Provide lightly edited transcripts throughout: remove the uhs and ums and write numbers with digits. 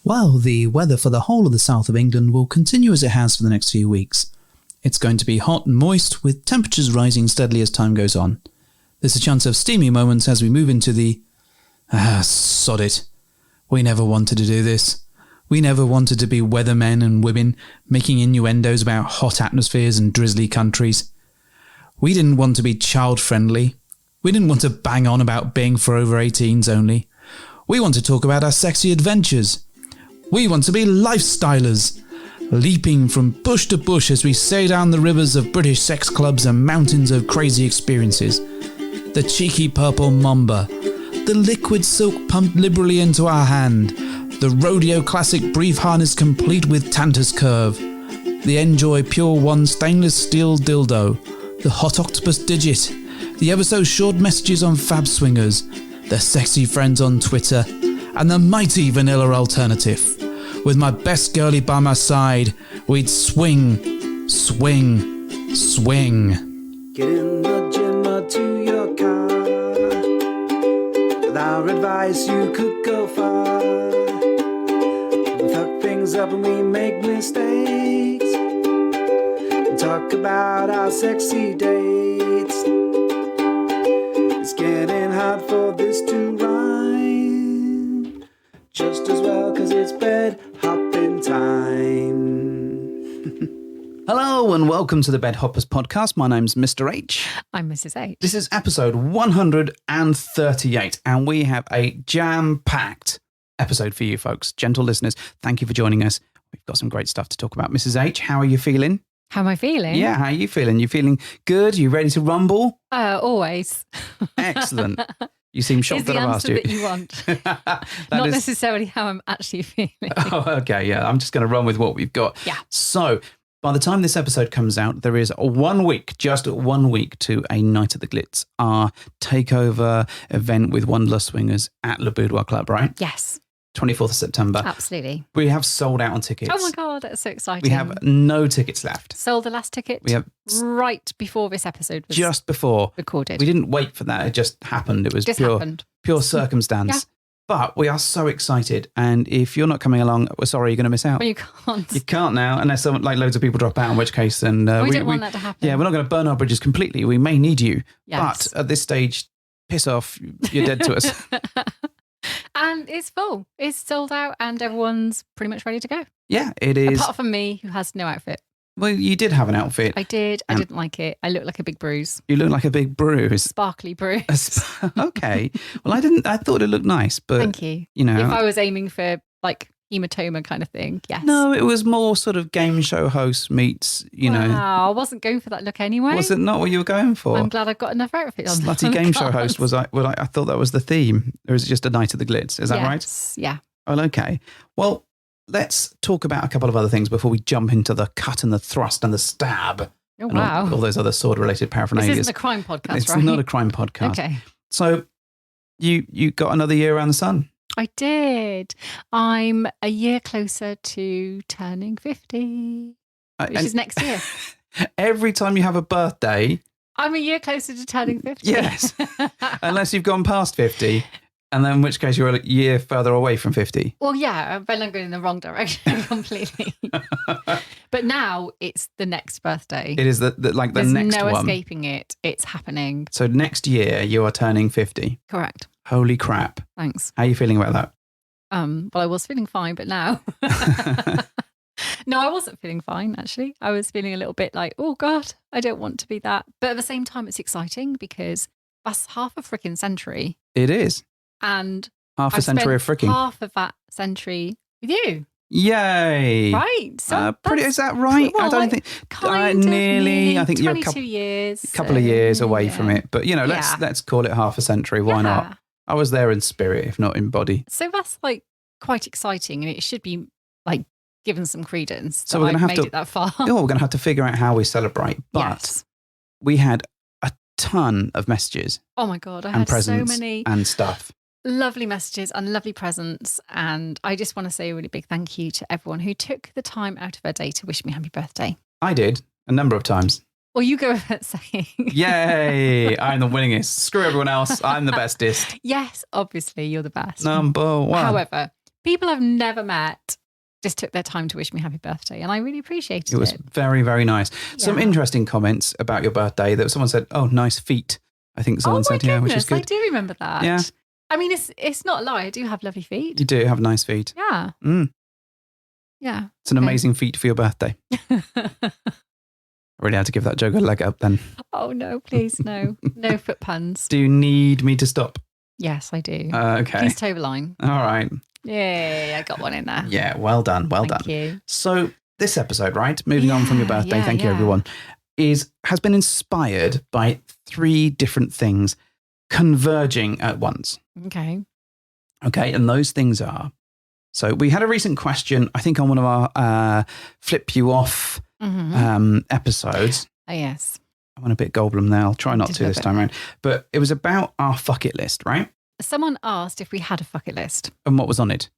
Well, the weather for the whole of the south of England will continue as it has for the next few weeks. It's going to be hot and moist, with temperatures rising steadily as time goes on. There's a chance of steamy moments as we move into the... sod it. We never wanted to do this. We never wanted to be weathermen and women making innuendos about hot atmospheres and drizzly countries. We didn't want to be child-friendly. We didn't want to bang on about being for over 18s only. We want to talk about our sexy adventures. We want to be lifestylers, leaping from bush to bush as we sail down the rivers of British sex clubs and mountains of crazy experiences. The cheeky purple mamba, the liquid silk pumped liberally into our hand, the rodeo classic brief harness complete with Tantus curve, the Enjoy Pure One stainless steel dildo, the hot octopus digit, the ever so short messages on Fab Swingers, the sexy friends on Twitter, and the mighty vanilla alternative. With my best girlie by my side, we'd swing, swing, swing. Get in the gym or to your car. With our advice, you could go far. We fuck things up and we make mistakes. And talk about our sexy dates. It's getting hard for this to rhyme. Just as well, 'cause it's bed hopping time. Hello and welcome to the Bed Hoppers podcast. My name's Mr. H. I'm Mrs. H. This is episode 138 and we have a jam-packed episode for you folks. Gentle listeners, thank you for joining us. We've got some great stuff to talk about. Mrs. H, how are you feeling? How am I feeling? Yeah, how are you feeling? You feeling good? You ready to rumble? Always. Excellent. You seem shocked that I've asked you. Is the answer that you want. Not necessarily how I'm actually feeling. Oh, okay, yeah. I'm just going to run with what we've got. Yeah. So, by the time this episode comes out, there is 1 week, just 1 week to a night at the Glitz, our takeover event with Wanderlust Swingers at Le Boudoir Club, right? Yes. 24th of September. Absolutely. We have sold out on tickets. Oh my God, that's so exciting. We have no tickets left. Sold the last ticket We have right before this episode was just before recorded. We didn't wait for that. It just happened. It was just pure happened. circumstance. Yeah. But we are so excited. And if you're not coming along, we're sorry, you're going to miss out. Well, you can't. You can't now, unless loads of people drop out, in which case then... we don't want that to happen. Yeah, we're not going to burn our bridges completely. We may need you. Yes. But at this stage, piss off. You're dead to us. And it's full. It's sold out and everyone's pretty much ready to go. Yeah, it is. Apart from me, who has no outfit. Well, you did have an outfit. I did. I didn't like it. I looked like a big bruise. You look like a big bruise. Sparkly bruise. Okay. Well, I thought it looked nice, but... Thank you. You know... If I was aiming for, like, hematoma kind of thing, yes. No, it was more sort of game show host meets, you know... Wow, I wasn't going for that look anyway. Was it not what you were going for? I'm glad I've got another outfit on. Slutty game show host was I thought that was the theme. Or is it just a night at the Glitz? Is that right? Yeah. Well, okay. Well, let's talk about a couple of other things before we jump into the cut and the thrust and the stab. Oh, and wow. all those other sword-related paraphernalias. This isn't a crime podcast, it's right? It's not a crime podcast. Okay. So you got another year around the sun? I did. I'm a year closer to turning 50, which is next year. Every time you have a birthday... I'm a year closer to turning 50. Yes. Unless you've gone past 50. And then in which case you're a year further away from 50. Well, yeah, then I'm going in the wrong direction completely. But now it's the next birthday. It is the There's next no one. escaping it. It's happening. So next year you are turning 50. Correct. Holy crap. Thanks. How are you feeling about that? Well, I was feeling fine, but now... No, I wasn't feeling fine, actually. I was feeling a little bit like, oh, God, I don't want to be that. But at the same time, it's exciting because that's half a freaking century. It is. And half a century of fricking. Half of that century with you. Yay. Right. So is that right? Well, I don't think nearly. I think you're a couple of years away from it. But you know, let's call it half a century. Why not? I was there in spirit, if not in body. So that's like quite exciting, and it should be like given some credence. So we're going to have made it that far. Oh, we're going to have to figure out how we celebrate. But we had a ton of messages. Oh my God, I had so many and stuff. Lovely messages and lovely presents. And I just want to say a really big thank you to everyone who took the time out of their day to wish me happy birthday. I did a number of times. Well, you go ahead saying. Yay, I'm the winningest. Screw everyone else. I'm the bestest. Yes, obviously, you're the best. Number one. However, People I've never met just took their time to wish me happy birthday, and I really appreciated it. It was very, very nice. Some Yeah. interesting comments about your birthday. That someone said, "Oh, nice feet." I think someone said, "Yeah," which is I good. do remember that. Yeah. I mean, it's not a lie. I do have lovely feet. You do have nice feet. Yeah. Mm. Yeah. It's an Okay. amazing feat for your birthday. I really had to give that joke a leg up then. Oh, no, please, no. No foot puns. Do you need me to stop? Yes, I do. Okay. Please toe the line. All right. Yay, I got one in there. Yeah, well done. Well Thank done. you. So this episode, right, moving on from your birthday, yeah, thank you yeah. everyone, has been inspired by 3 different things converging at once. Okay. Okay, and those things are, so we had a recent question, I think on one of our Flip You Off episodes. Oh, yes. I went a bit Goldblum there. I'll try not Did to a this bit. time around. But it was about our fuck it list, right? Someone asked if we had a fuck it list. And what was on it?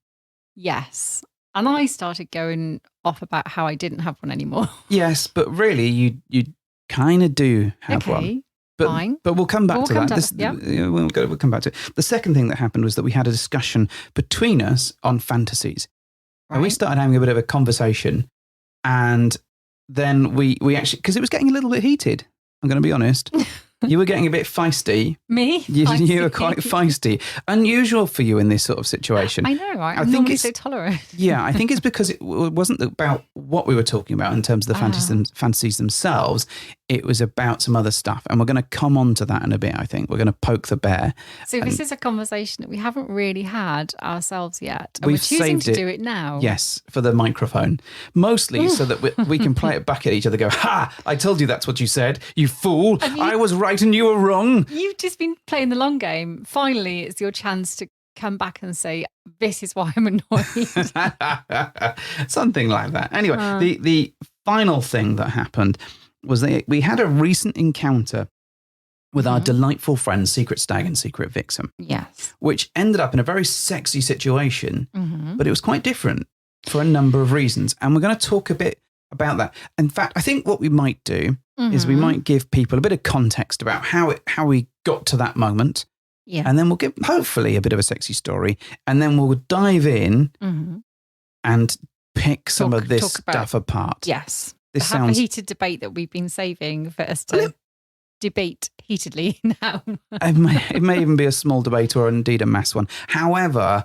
Yes. And I started going off about how I didn't have one anymore. Yes, but really you kind of do have one. Okay. But, Fine. But we'll come back We'll to come that. to that, yeah. We'll come back to it. The second thing that happened was that we had a discussion between us on fantasies. And we Right. started having a bit of a conversation. And then we actually, because it was getting a little bit heated, I'm going to be honest. You were getting a bit feisty. Me? You were quite feisty. Unusual for you in this sort of situation. I know, right? I I'm think normally it's- so tolerant. Yeah, I think it's because it wasn't about what we were talking about in terms of the fantasies themselves. It was about some other stuff. And we're going to come on to that in a bit, I think. We're going to poke the bear. So this is a conversation that we haven't really had ourselves yet. And We've we're choosing saved to it. do it now. Yes, for the microphone. Mostly so that we can play it back at each other, go, ha, I told you that's what you said, you fool. I was right and you were wrong. You've just been playing the long game. Finally, it's your chance to come back and say, this is why I'm annoyed. Something like that. Anyway, the final thing that happened was that we had a recent encounter with our delightful friends, Secret Stag and Secret Vixen, Yes. which ended up in a very sexy situation, Mm-hmm. but it was quite different for a number of reasons. And we're going to talk a bit about that. In fact, I think what we might do is we might give people a bit of context about how we got to that moment. Yeah. And then we'll give hopefully a bit of a sexy story. And then we'll dive in and pick some of this talk about- stuff apart. Yes. This Have sounds a heated debate that we've been saving for us to debate heatedly now. it may even be a small debate or indeed a mass one. However,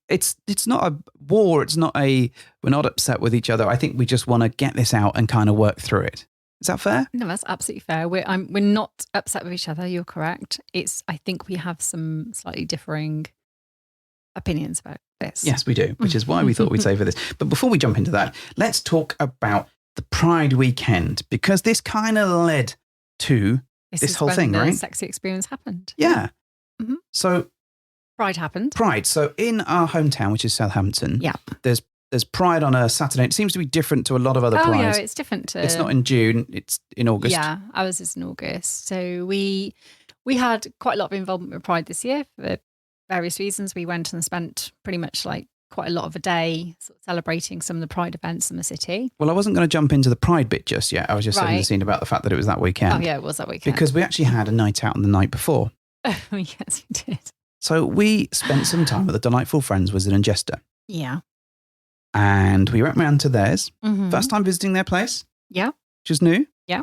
it's not a war. It's not we're not upset with each other. I think we just want to get this out and kind of work through it. Is that fair? No, that's absolutely fair. We're not upset with each other. You're correct. I think we have some slightly differing opinions about this. Yes, we do, which is why we thought we'd say for this. But before we jump into that, let's talk about the Pride weekend, because this kind of led to this is whole when thing, the right? sexy experience happened. Yeah. Mhm. So Pride happened. Pride. So in our hometown, which is Southampton, Yeah. there's Pride on a Saturday. It seems to be different to a lot of other Oh, Prides. yeah, it's different to... It's not in June, it's in August. Yeah, ours is in August. So we had quite a lot of involvement with Pride this year for various reasons. We went and spent pretty much like quite a lot of a day sort of celebrating some of the Pride events in the city. Well, I wasn't going to jump into the Pride bit just yet. I was just setting the Right. scene about the fact that it was that weekend. Oh, yeah, it was that weekend. Because we actually had a night out on the night before. Oh, yes, we did. So we spent some time with the delightful friends, Wizard and Jester. Yeah. And we went round to theirs. Mhm. First time visiting their place. Yeah. Which was new. Yeah.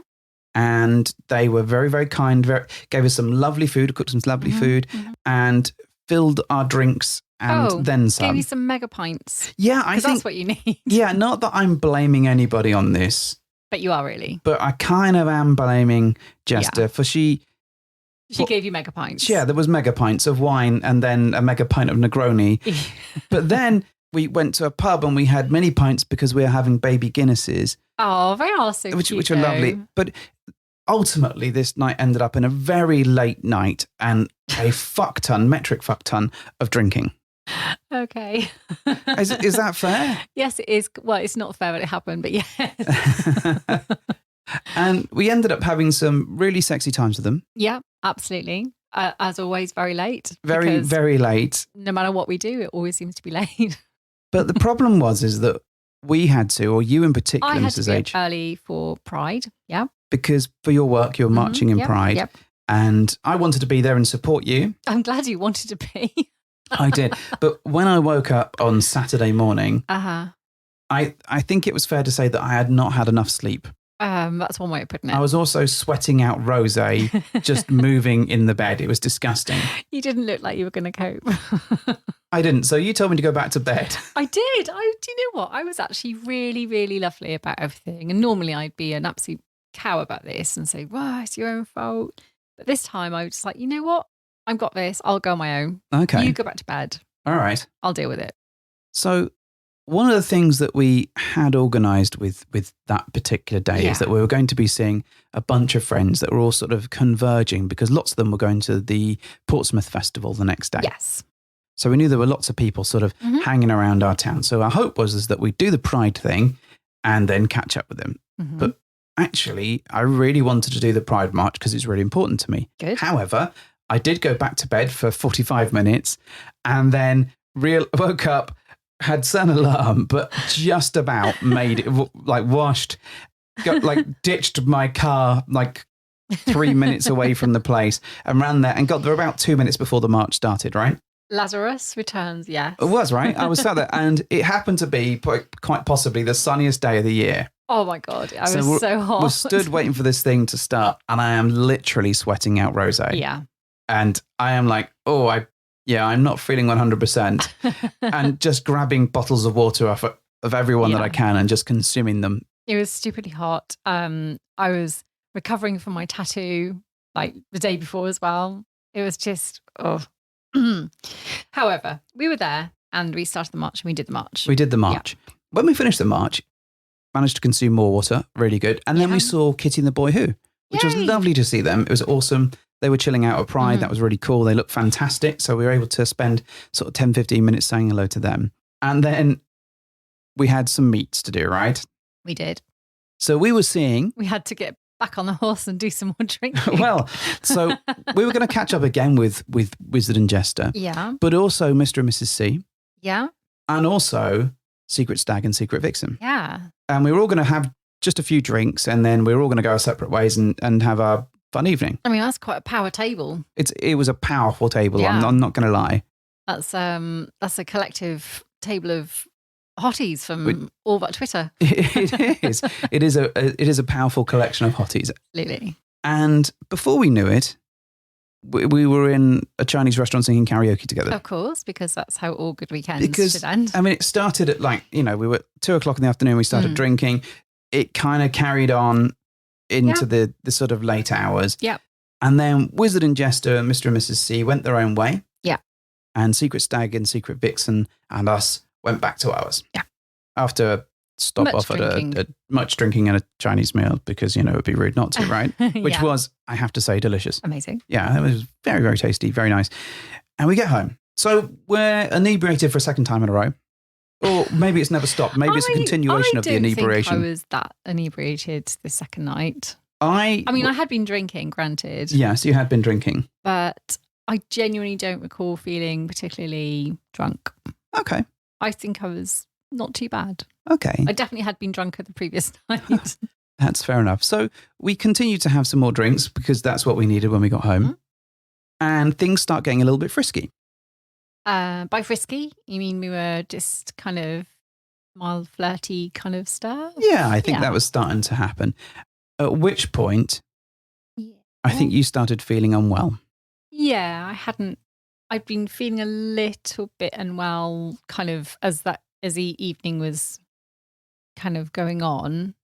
And they were very, very kind, gave us some lovely food, cooked some lovely food, and filled our drinks and then some. Gave you some mega pints. Yeah, I Because think, that's what you need. yeah, not that I'm blaming anybody on this, But you are really. but I kind of am blaming Jester for She gave you mega pints. yeah, there was mega pints of wine and then a mega pint of Negroni. But then we went to a pub and we had many pints because we were having baby Guinnesses, Oh, they are so which cute, are lovely. though. But ultimately, this night ended up in a very late night and a metric fuck ton of drinking. Okay. Is that fair? Yes, it is. Well, it's not fair that it happened, but yes. And we ended up having some really sexy times with them. Yeah, absolutely. As always, very late. Very, because very late. no matter what we do, it always seems to be late. But the problem is that we had to, or you in particular, I had to Mrs. be up H, early for Pride. Yeah. because for your work, you're marching in Yep, Pride. Yep. And I wanted to be there and support you. I'm glad you wanted to be. I did. But when I woke up on Saturday morning, Uh-huh. I think it was fair to say that I had not had enough sleep. That's one way of putting it. I was also sweating out rosé, just moving in the bed. It was disgusting. You didn't look like you were going to cope. I didn't. So you told me to go back to bed. I did. Do you know what? I was actually really, really lovely about everything. And normally I'd be an absolute cow about this and say, well, it's your own fault. But this time I was just like, you know what? I've got this. I'll go on my own. Okay. You go back to bed. All right. I'll deal with it. So one of the things that we had organised with that particular day is that we were going to be seeing a bunch of friends that were all sort of converging because lots of them were going to the Portsmouth Festival the next day. Yes. So we knew there were lots of people sort of hanging around our town. So our hope was that we'd do the Pride thing and then catch up with them. Mm-hmm. But actually, I really wanted to do the Pride March because it's really important to me. Good. However, I did go back to bed for 45 minutes and then woke up, had set an alarm, but just about made it, ditched my car 3 minutes away from the place and ran there and got there about 2 minutes before the march started, right? Lazarus returns, yes. It was, right? I was sat there and it happened to be quite possibly the sunniest day of the year. Oh my God, I was so hot. We're stood waiting for this thing to start and I am literally sweating out rosé. Yeah. And I am like, I'm not feeling 100%. And just grabbing bottles of water off of everyone that I can and just consuming them. It was stupidly hot. I was recovering from my tattoo the day before as well. It was just, However, we were there and we started the march and we did the march. We did the march. Yeah. When we finished the march, managed to consume more water, really good. And then we saw Kitty and the Boy Who, which was lovely to see them. It was awesome. They were chilling out at Pride. Mm-hmm. That was really cool. They looked fantastic. So we were able to spend sort of 10, 15 minutes saying hello to them. And then we had some meets to do, right? We did. So we were seeing... We had to get back on the horse and do some more drinking. Well, so we were going to catch up again with Wizard and Jester. Yeah. But also Mr. and Mrs. C. Yeah. And also Secret Stag and Secret Vixen. Yeah. And we were all going to have just a few drinks and then we were all going to go our separate ways and have our fun evening. I mean, that's quite a power table. It was a powerful table. Yeah. I'm not going to lie. That's a collective table of hotties from all but Twitter. It is. It is a powerful collection of hotties. Absolutely. And before we knew it, we were in a Chinese restaurant singing karaoke together. Of course, because that's how all good weekends should end. I mean, it started at we were 2:00 in the afternoon. We started drinking. It kind of carried on into the sort of late hours. Yeah. And then Wizard and Jester and Mr. and Mrs. C went their own way. Yeah. And Secret Stag and Secret Vixen and us went back to ours. Yeah. After a stop off at a much drinking and a Chinese meal because, it would be rude not to, right? Which was, I have to say, delicious. Amazing. Yeah, it was very, very tasty, very nice. And we get home. So we're inebriated for a second time in a row. Or maybe it's never stopped. Maybe it's a continuation of the inebriation. I was that inebriated the second night. I mean, I had been drinking, granted. Yes, you had been drinking. But I genuinely don't recall feeling particularly drunk. Okay. I think I was not too bad. Okay. I definitely had been drunker the previous night. That's fair enough. So we continued to have some more drinks because that's what we needed when we got home. Mm-hmm. And things start getting a little bit frisky. By frisky, you mean we were just kind of mild, flirty kind of stuff? Yeah, I think that was starting to happen. At which point, I think you started feeling unwell. Yeah, I'd been feeling a little bit unwell kind of as the evening was kind of going on.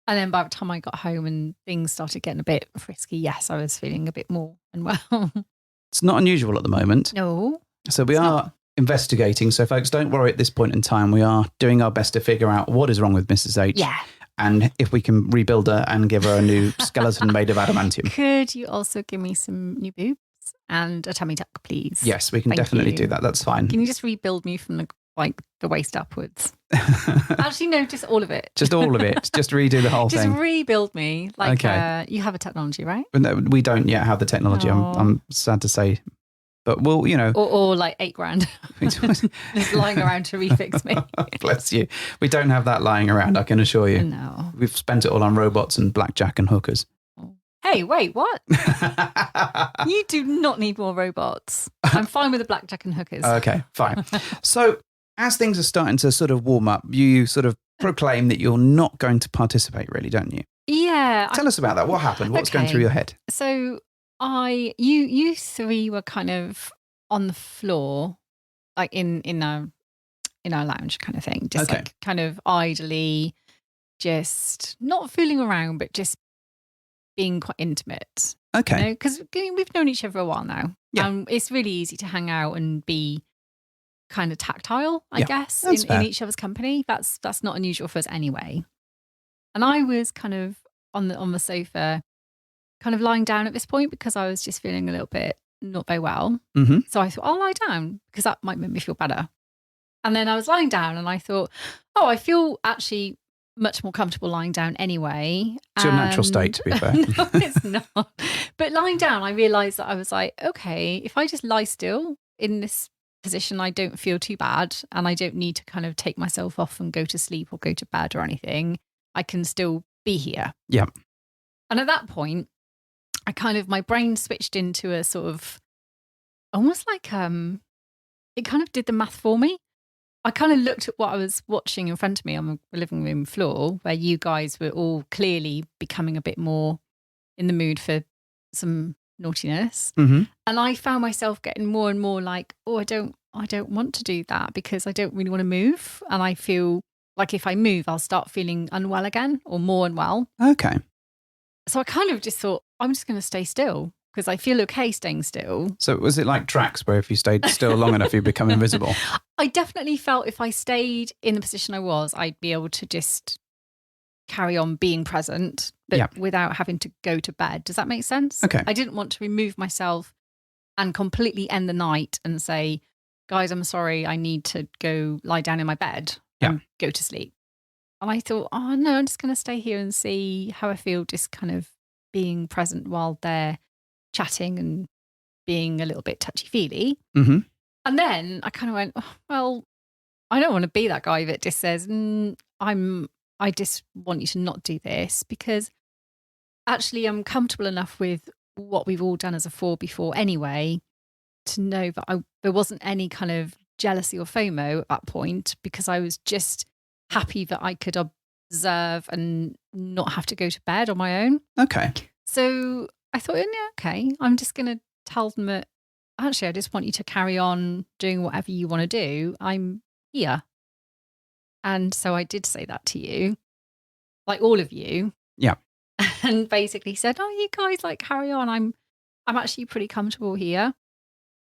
And then by the time I got home and things started getting a bit frisky, yes, I was feeling a bit more unwell. It's not unusual at the moment. No. So we are investigating. So folks, don't worry at this point in time. We are doing our best to figure out what is wrong with Mrs. H. Yeah. And if we can rebuild her and give her a new skeleton made of adamantium. Could you also give me some new boobs and a tummy tuck, please? Yes, we can definitely do that. That's fine. Can you just rebuild me from the waist upwards? Actually, no, just all of it. Just all of it. Just redo the whole thing. Just rebuild me. Okay. You have a technology, right? No, we don't yet have the technology. I'm sad to say. But we'll, Or like $8,000 just lying around to refix me. Bless you. We don't have that lying around, I can assure you. No. We've spent it all on robots and blackjack and hookers. Oh. Hey, wait, what? You do not need more robots. I'm fine with the blackjack and hookers. Okay, fine. So as things are starting to sort of warm up, you sort of proclaim that you're not going to participate, really, don't you? Yeah. Tell us about that. What happened? What's going through your head? So you three were kind of on the floor, like in our lounge kind of thing, just like kind of idly, just not fooling around, but just being quite intimate. Okay. Because we've known each other a while now. Yeah. And it's really easy to hang out and be kind of tactile, I guess, in each other's company. That's not unusual for us anyway. And I was kind of on the sofa, kind of lying down at this point because I was just feeling a little bit not very well. Mm-hmm. So I thought, I'll lie down because that might make me feel better. And then I was lying down and I thought, oh, I feel actually much more comfortable lying down anyway. It's your natural state, to be fair. No, it's not. But lying down, I realised that I was like, okay, if I just lie still in this position, I don't feel too bad and I don't need to kind of take myself off and go to sleep or go to bed or anything. I can still be here. Yeah. And at that point, my brain switched into a sort of almost like it kind of did the math for me. I kind of looked at what I was watching in front of me on the living room floor, where you guys were all clearly becoming a bit more in the mood for some naughtiness. Mm-hmm. And I found myself getting more and more like, oh, I don't want to do that because I don't really want to move. And I feel like if I move, I'll start feeling unwell again or more unwell. Okay. So I kind of just thought, I'm just going to stay still because I feel okay staying still. So was it like Drax, where if you stayed still long enough, you become invisible? I definitely felt if I stayed in the position I was, I'd be able to just carry on being present, but without having to go to bed. Does that make sense? Okay. I didn't want to remove myself and completely end the night and say, guys, I'm sorry, I need to go lie down in my bed and go to sleep. And I thought, oh no, I'm just going to stay here and see how I feel, just kind of being present while they're chatting and being a little bit touchy-feely. Mm-hmm. And then I kind of went, oh, well, I don't want to be that guy that just says, I just want you to not do this, because actually I'm comfortable enough with what we've all done as a four before anyway to know that there wasn't any kind of jealousy or FOMO at that point, because I was just happy that I could observe and not have to go to bed on my own. Okay. So I thought, yeah, okay, I'm just going to tell them that actually I just want you to carry on doing whatever you want to do. I'm here. And so I did say that to you, like all of you. Yeah. And basically said, oh, you guys like carry on. I'm actually pretty comfortable here.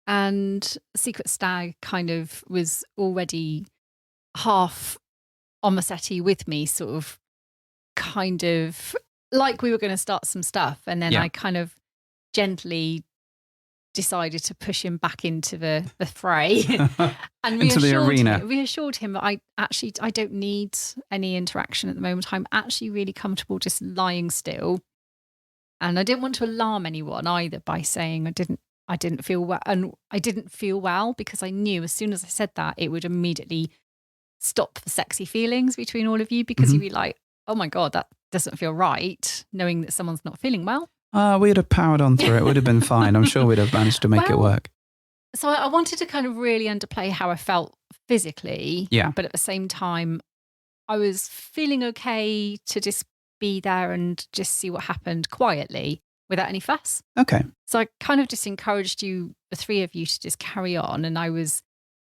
And Secret Stag kind of was already half on the settee with me, sort of kind of like we were going to start some stuff. And then I kind of gently decided to push him back into the fray and into the arena. Reassured him that I don't need any interaction at the moment. I'm actually really comfortable just lying still. And I didn't want to alarm anyone either by saying I didn't feel well. And I didn't feel well because I knew as soon as I said that, it would immediately stop the sexy feelings between all of you, because you'd be like, oh my God, that doesn't feel right, knowing that someone's not feeling well. We'd have powered on through it. It would have been fine. I'm sure we'd have managed to make it work. So I wanted to kind of really underplay how I felt physically. Yeah. But at the same time, I was feeling okay to just be there and just see what happened quietly without any fuss. Okay. So I kind of just encouraged you, the three of you, to just carry on. And I was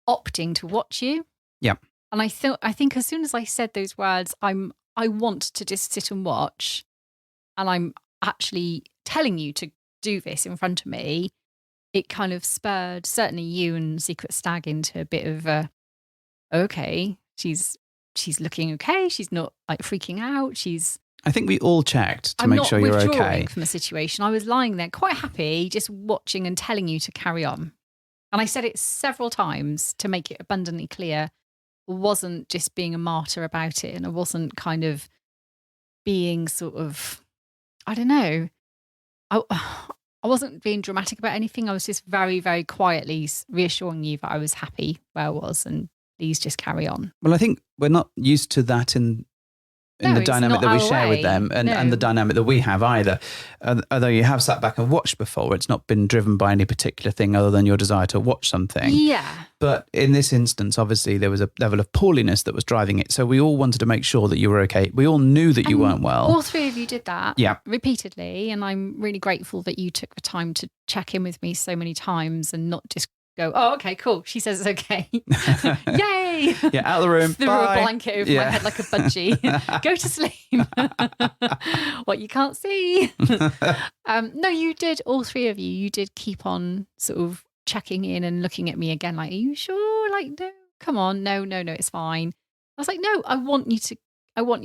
opting to watch you. Yeah. And I think as soon as I said those words, I want to just sit and watch, and I'm actually telling you to do this in front of me, it kind of spurred certainly you and Secret Stag into a bit of a, okay, she's looking okay, she's not like freaking out, I think we all checked to make sure you're okay. I'm not withdrawing from the situation. I was lying there quite happy, just watching and telling you to carry on. And I said it several times to make it abundantly clear, I wasn't just being a martyr about it, and I wasn't kind of being sort of, I don't know, I wasn't being dramatic about anything. I was just very, very quietly reassuring you that I was happy where I was and please just carry on. Well, I think we're not used to that in in No, the it's dynamic not that we our share with way. them and the No. dynamic that we have either. Although you have sat back and watched before, it's not been driven by any particular thing other than your desire to watch something. Yeah. But in this instance, obviously, there was a level of poorliness that was driving it. So we all wanted to make sure that you were okay. We all knew that you weren't well. All three of you did that Yeah. repeatedly. And I'm really grateful that you took the time to check in with me so many times and not just go, oh, okay, cool. She says it's okay. Yay. Yeah, out of the room. Threw Bye. a blanket over my head like a budgie. Go to sleep. What you can't see. No, you did, all three of you, you did keep on sort of checking in and looking at me again like, are you sure? Like, no, come on. No, it's fine. I was like, no, I want you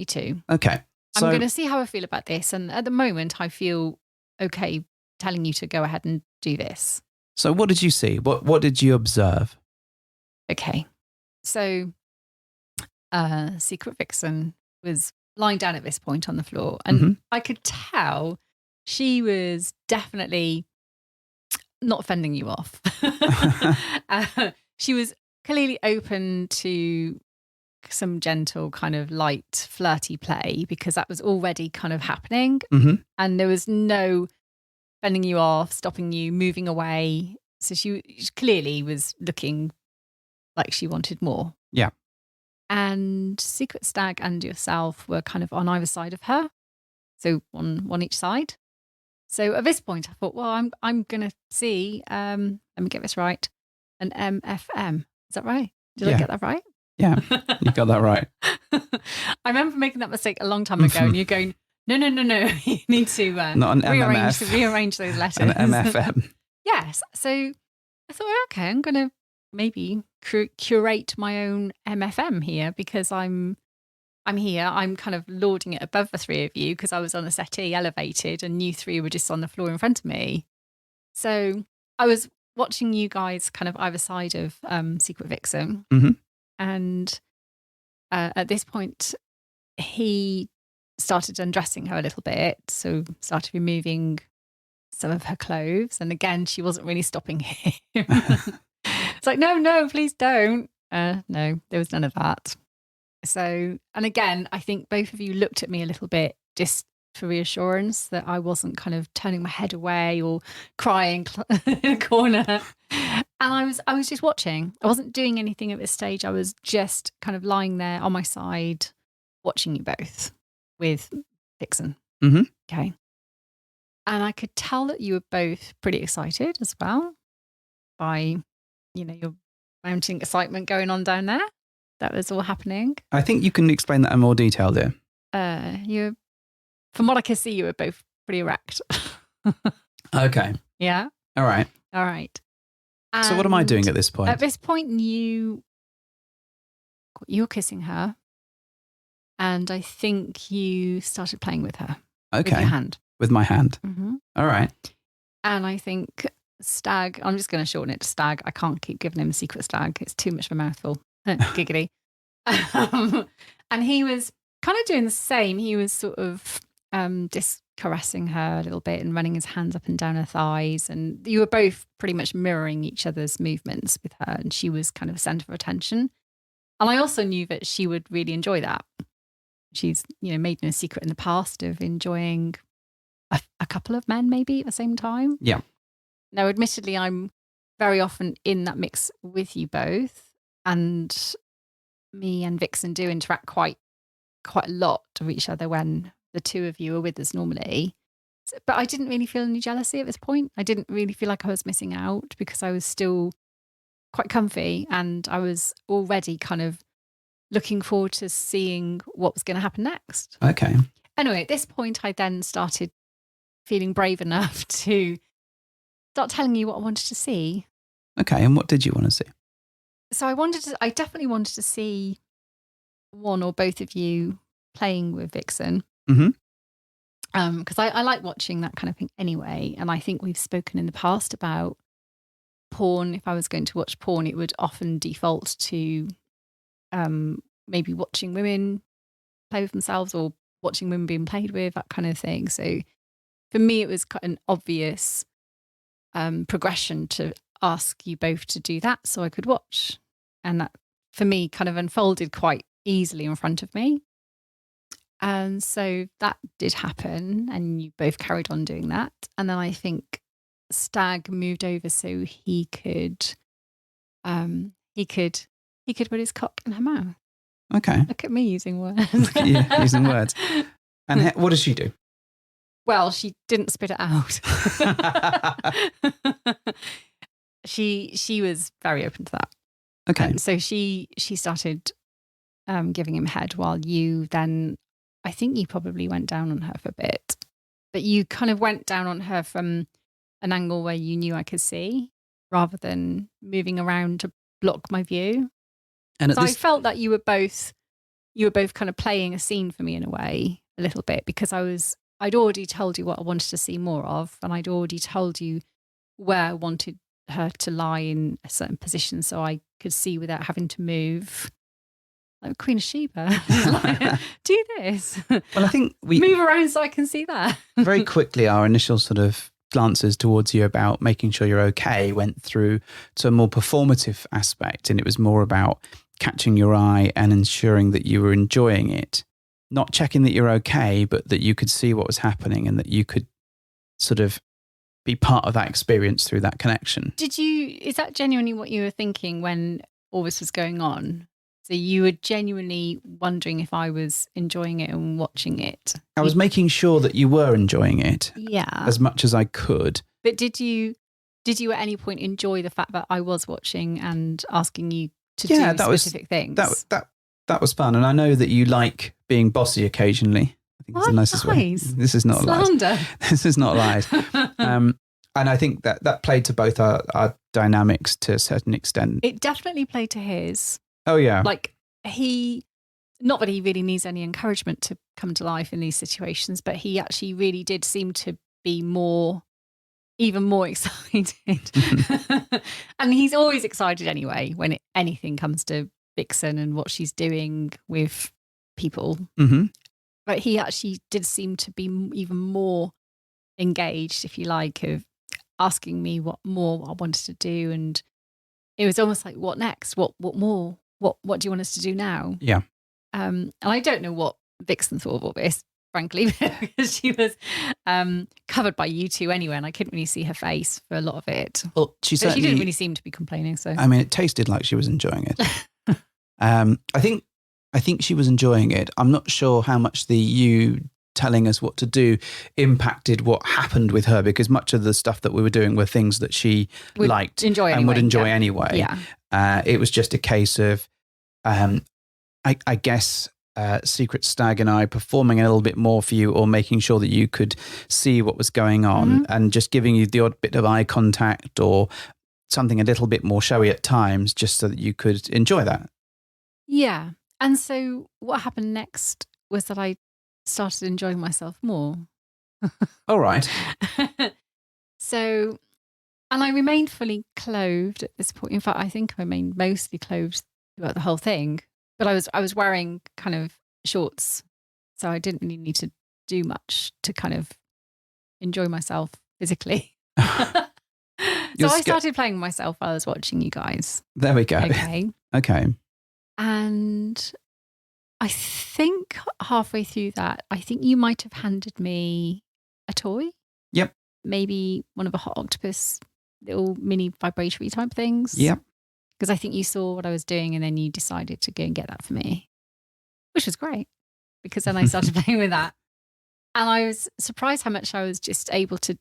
to. Okay. So, I'm going to see how I feel about this. And at the moment, I feel okay telling you to go ahead and do this. so what did you see? What did you observe? Okay. So, Secret Vixen was lying down at this point on the floor. And I could tell she was definitely not fending you off. She was clearly open to some gentle kind of light flirty play because that was already kind of happening. And there was no fending you off, stopping you, moving away. So she clearly was looking like she wanted more. Yeah. And Secret Stag and yourself were kind of on either side of her. So one each side. So at this point I thought, well, I'm gonna see, let me get this right, an MFM. Is that right? Did I get that right? Yeah, you got that right. I remember making that mistake a long time ago and you're going, no. You need to Not an MMF. rearrange those letters. An MFM. Yes. So I thought, okay, I'm going to maybe curate my own MFM here because I'm here. I'm kind of lording it above the three of you because I was on a settee elevated and you three were just on the floor in front of me. So I was watching you guys kind of either side of Secret Vixen. And at this point, he started undressing her a little bit. So started removing some of her clothes. And again, she wasn't really stopping him. It's like, no, please don't. No, there was none of that. So, and again, I think both of you looked at me a little bit just for reassurance that I wasn't kind of turning my head away or crying in a corner. And I was just watching. I wasn't doing anything at this stage. I was just kind of lying there on my side, watching you both with Vixen. Okay. And I could tell that you were both pretty excited as well by, your mounting excitement going on down there. That was all happening. I think you can explain that in more detail, dear. From what I can see, you were both pretty erect. Okay. Yeah. All right. So what am I doing at this point? At this point, you were kissing her, and I think you started playing with her. Okay. With your hand. With my hand. All right. And I think Stag, I'm just going to shorten it to Stag. I can't keep giving him Secret Stag. It's too much of a mouthful. Giggity. And he was kind of doing the same. He was sort of just caressing her a little bit and running his hands up and down her thighs. And you were both pretty much mirroring each other's movements with her. And she was kind of a center of attention. And I also knew that she would really enjoy that. She's, made no secret in the past of enjoying a couple of men maybe at the same time. Yeah. Now, admittedly, I'm very often in that mix with you both. And me and Vixen do interact quite a lot with each other when the two of you are with us normally. But I didn't really feel any jealousy at this point. I didn't really feel like I was missing out because I was still quite comfy and I was already kind of looking forward to seeing what was going to happen next. Okay. Anyway, at this point, I then started feeling brave enough to start telling you what I wanted to see. Okay. And what did you want to see? So I definitely wanted to see one or both of you playing with Vixen. Because I like watching that kind of thing anyway. And I think we've spoken in the past about porn. If I was going to watch porn, it would often default to maybe watching women play with themselves or watching women being played with, that kind of thing. So for me, it was quite an obvious progression to ask you both to do that so I could watch. And that, for me, kind of unfolded quite easily in front of me. And so that did happen, and you both carried on doing that. And then I think Stag moved over so he could put his cock in her mouth. Okay. Look at me using words. Look at you using words. And what does she do? Well, she didn't spit it out. She was very open to that. Okay. And so she started giving him head, while you then, I think you probably went down on her for a bit, but you kind of went down on her from an angle where you knew I could see, rather than moving around to block my view. And so I felt that you were both kind of playing a scene for me in a way, a little bit, because I'd already told you what I wanted to see more of, and I'd already told you where I wanted her to lie in a certain position so I could see without having to move. Like Queen of Sheba. Like, do this. Well, I think we move around so I can see that. Very quickly, our initial sort of glances towards you about making sure you're okay went through to a more performative aspect, and it was more about catching your eye and ensuring that you were enjoying it, not checking that you're okay, but that you could see what was happening and that you could sort of be part of that experience through that connection. Is that genuinely what you were thinking when all this was going on? So you were genuinely wondering if I was enjoying it and watching it? I was making sure that you were enjoying it, as much as I could. But did you at any point enjoy the fact that I was watching and asking you to do specific things? That was fun, and I know that you like being bossy occasionally. I think it's the nicest way. This is not slander. This is not lies. And I think that played to both our dynamics to a certain extent. It definitely played to his. Oh yeah. Like not that he really needs any encouragement to come to life in these situations, but he actually really did seem to be even more excited. And he's always excited anyway when anything comes to Vixen and what she's doing with people. Mm-hmm. But he actually did seem to be even more engaged, if you like, of asking me what more I wanted to do. And it was almost like, what next? What more? What do you want us to do now? Yeah. And I don't know what Vixen thought of all this, frankly, because she was covered by you two anyway, and I couldn't really see her face for a lot of it. Well, she didn't really seem to be complaining. So I mean, it tasted like she was enjoying it. I think she was enjoying it. I'm not sure how much you telling us what to do impacted what happened with her, because much of the stuff that we were doing were things that she liked and would enjoy anyway. Yeah. It was just a case of, I guess, Secret Stag and I performing a little bit more for you, or making sure that you could see what was going on, and just giving you the odd bit of eye contact or something a little bit more showy at times, just so that you could enjoy that. Yeah. And so what happened next was that I started enjoying myself more. All right. So, and I remained fully clothed at this point. In fact, I think I remained mostly clothed throughout the whole thing. But I was wearing kind of shorts, so I didn't really need to do much to kind of enjoy myself physically. So I started playing myself while I was watching you guys. There we go. Okay. And I think halfway through that, I think you might have handed me a toy. Yep. Maybe one of a hot octopus little mini vibratory type things. Yep. Because I think you saw what I was doing and then you decided to go and get that for me, which was great, because then I started playing with that. And I was surprised how much I was just able to,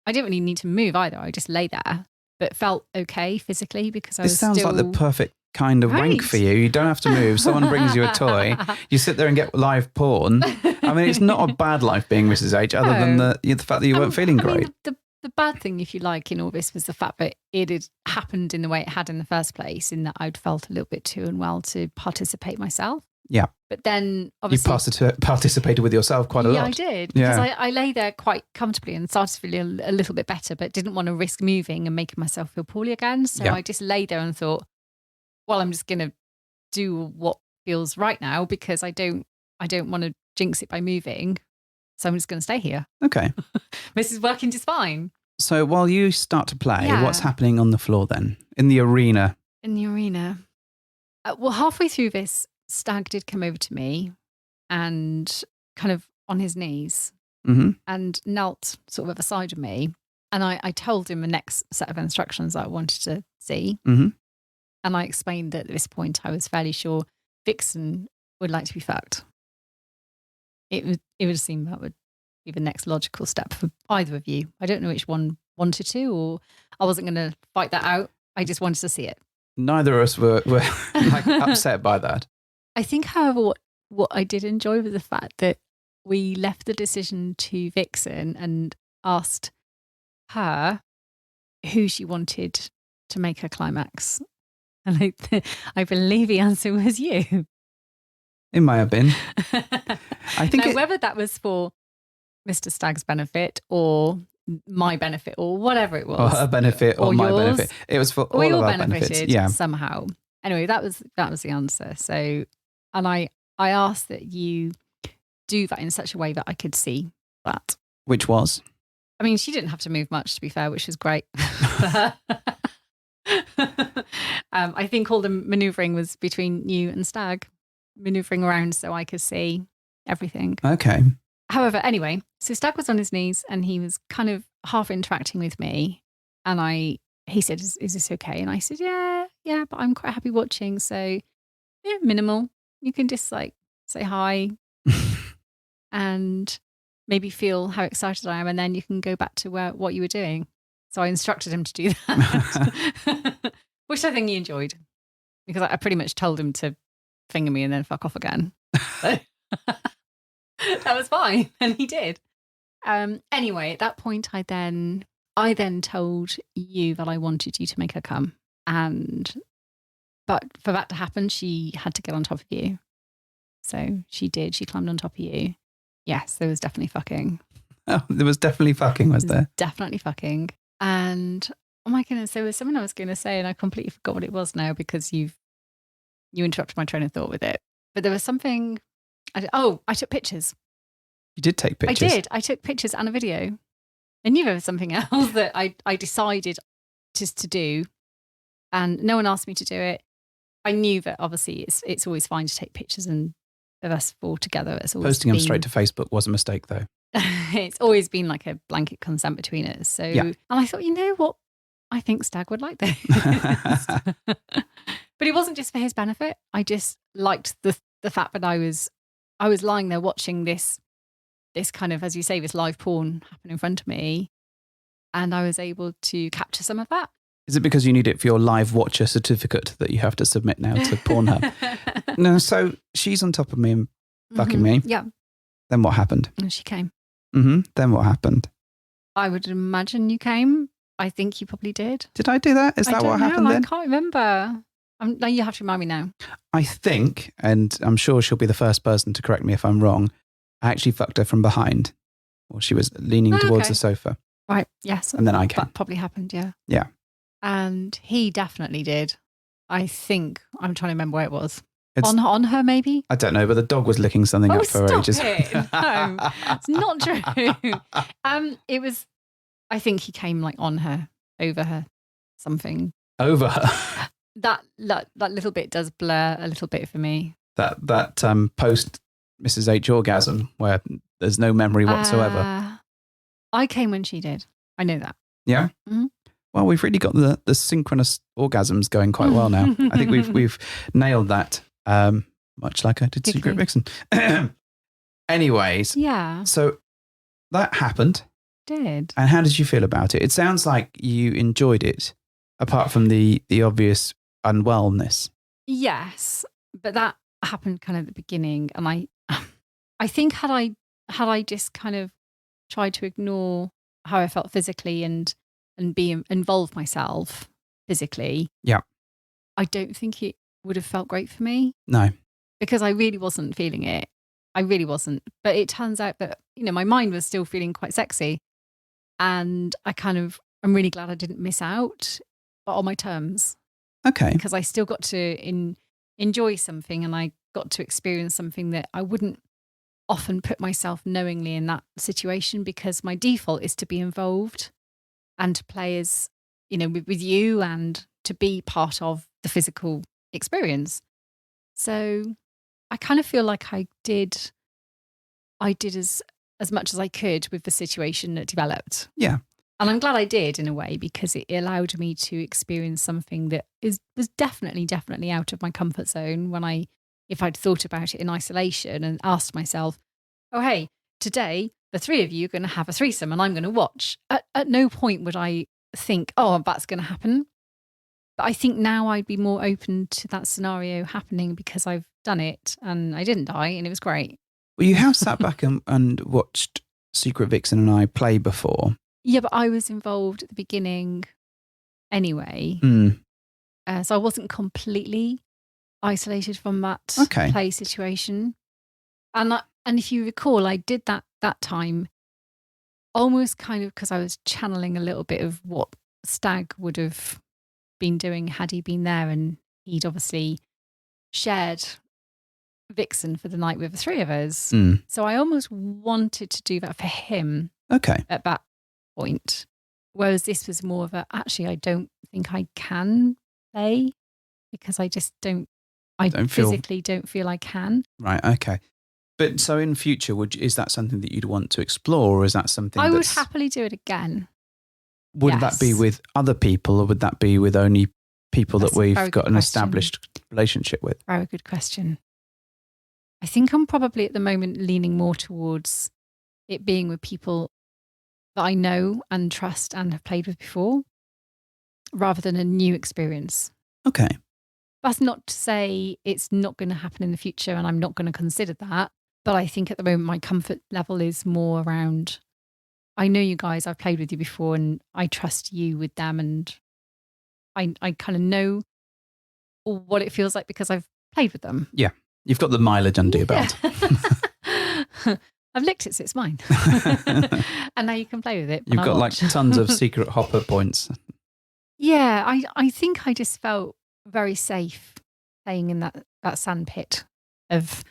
I didn't really need to move either. I just lay there, but felt okay physically because I was still... This sounds like the perfect kind of wank for you. You don't have to move. Someone brings you a toy. You sit there and get live porn. I mean, it's not a bad life being Mrs. H, other than the fact that you weren't feeling great. I mean, the bad thing, if you like, in all this was the fact that it had happened in the way it had in the first place, in that I'd felt a little bit too unwell to participate myself. Yeah. But then obviously... You participated with yourself quite a lot. Yeah, I did. Because I lay there quite comfortably and started to feel a little bit better, but didn't want to risk moving and making myself feel poorly again. So I just lay there and thought, well, I'm just going to do what feels right now, because I don't want to jinx it by moving. So I'm just going to stay here. Okay. This is working just fine. So while you start to play, what's happening on the floor then? In the arena? In the arena. Well, halfway through this, Stag did come over to me and kind of on his knees and knelt sort of at the side of me. And I told him the next set of instructions that I wanted to see. And I explained that at this point I was fairly sure Vixen would like to be fucked. It would seem that would be the next logical step for either of you. I don't know which one wanted to, or I wasn't going to fight that out. I just wanted to see it. Neither of us were like upset by that. I think, however, what I did enjoy was the fact that we left the decision to Vixen and asked her who she wanted to make her climax. And I believe the answer was you. It might have been. I think now, whether that was for Mr. Stag's benefit or my benefit or whatever it was. Or her benefit or my yours, benefit. It was for all we of all our benefits. benefited Yeah. somehow. Anyway, that was the answer. So, and I asked that you do that in such a way that I could see that. Which was? I mean, she didn't have to move much, to be fair, which was great. I think all the manoeuvring was between you and Stag, manoeuvring around so I could see everything. Okay. However, anyway, so Stag was on his knees and he was kind of half interacting with me. And he said, is this okay? And I said, yeah, but I'm quite happy watching. So, yeah, minimal. You can just like say hi and maybe feel how excited I am. And then you can go back to what you were doing. So I instructed him to do that, which I think he enjoyed because I pretty much told him to finger me and then fuck off again. So that was fine. And he did. Anyway, at that point, I then told you that I wanted you to make her come. But for that to happen, she had to get on top of you. So she did. She climbed on top of you. Yes, there was definitely fucking. Oh, there was definitely fucking, was there? Definitely fucking. And oh my goodness, there was something I was going to say and I completely forgot what it was now because you interrupted my train of thought with it. But there was something. I took pictures. You did take pictures. I did. I took pictures and a video. I knew there was something else that I decided just to do, and no one asked me to do it. I knew that obviously it's always fine to take pictures and of us four together. It's always Posting them straight to Facebook was a mistake, though. It's always been like a blanket consent between us. So, yeah. And I thought, you know what? I think Stag would like this. But it wasn't just for his benefit. I just liked the fact that I was lying there watching this kind of, as you say, this live porn happen in front of me. And I was able to capture some of that. Is it because you need it for your live watcher certificate that you have to submit now to Pornhub? No, so she's on top of me and fucking me. Yeah. Then what happened? And she came. Then what happened? I would imagine you came. I think you probably did. Did I do that? Is that what happened then? I can't remember. Now you have to remind me now. I think, and I'm sure she'll be the first person to correct me if I'm wrong, I actually fucked her from behind. Or she was leaning towards the sofa. Right, yes. And then I came. That probably happened, yeah. Yeah. And he definitely did. I think, I'm trying to remember where it was. On her, maybe? I don't know, but the dog was licking something up for ages. It. No, it's not true. It was, I think he came like on her, over her, something. Over her? That little bit does blur a little bit for me. That post Mrs. H orgasm where there's no memory whatsoever. I came when she did. I know that. Yeah? Mm-hmm. Well, we've really got the synchronous orgasms going quite well now. I think we've nailed that, much like I did Secret Vixen. Anyways. Yeah. So that happened. Did. And how did you feel about it? It sounds like you enjoyed it, apart from the obvious unwellness. Yes, but that happened kind of at the beginning. And I think had I just kind of tried to ignore how I felt physically and involve myself physically. Yeah. I don't think it would have felt great for me. No. Because I really wasn't feeling it. I really wasn't. But it turns out that, my mind was still feeling quite sexy. And I'm really glad I didn't miss out, but on my terms. Okay. Because I still got to enjoy something and I got to experience something that I wouldn't often put myself knowingly in that situation because my default is to be involved and to play as, with you and to be part of the physical experience. So I kind of feel like I did I did as much as I could with the situation that developed. Yeah. And I'm glad I did in a way, because it allowed me to experience something that was definitely out of my comfort zone if I'd thought about it in isolation and asked myself, oh, hey, today the three of you are going to have a threesome and I'm going to watch. At no point would I think, oh, that's going to happen. But I think now I'd be more open to that scenario happening because I've done it and I didn't die and it was great. Well, you have sat back and watched Secret Vixen and I play before. Yeah, but I was involved at the beginning anyway. So I wasn't completely isolated from that play situation. And if you recall, I did that time almost kind of because I was channeling a little bit of what Stag would have been doing had he been there, and he'd obviously shared Vixen for the night with the three of us. So I almost wanted to do that for him at that point. Whereas this was more of actually, I don't think I can play because I just don't physically don't feel I can. Right, okay. But so in future, is that something that you'd want to explore, or is that something I would happily do it again. Would that be with other people, or would that be with only people that we've got an established relationship with? Very good question. I think I'm probably at the moment leaning more towards it being with people that I know and trust and have played with before, rather than a new experience. Okay. That's not to say it's not going to happen in the future and I'm not going to consider that. But I think at the moment my comfort level is more around, I know you guys, I've played with you before and I trust you with them, and I kind of know what it feels like because I've played with them. Yeah. You've got the mileage under your belt. I've licked it, so it's mine. And now you can play with it. You've got like tons of secret hopper points. Yeah, I think I just felt very safe playing in that sand pit of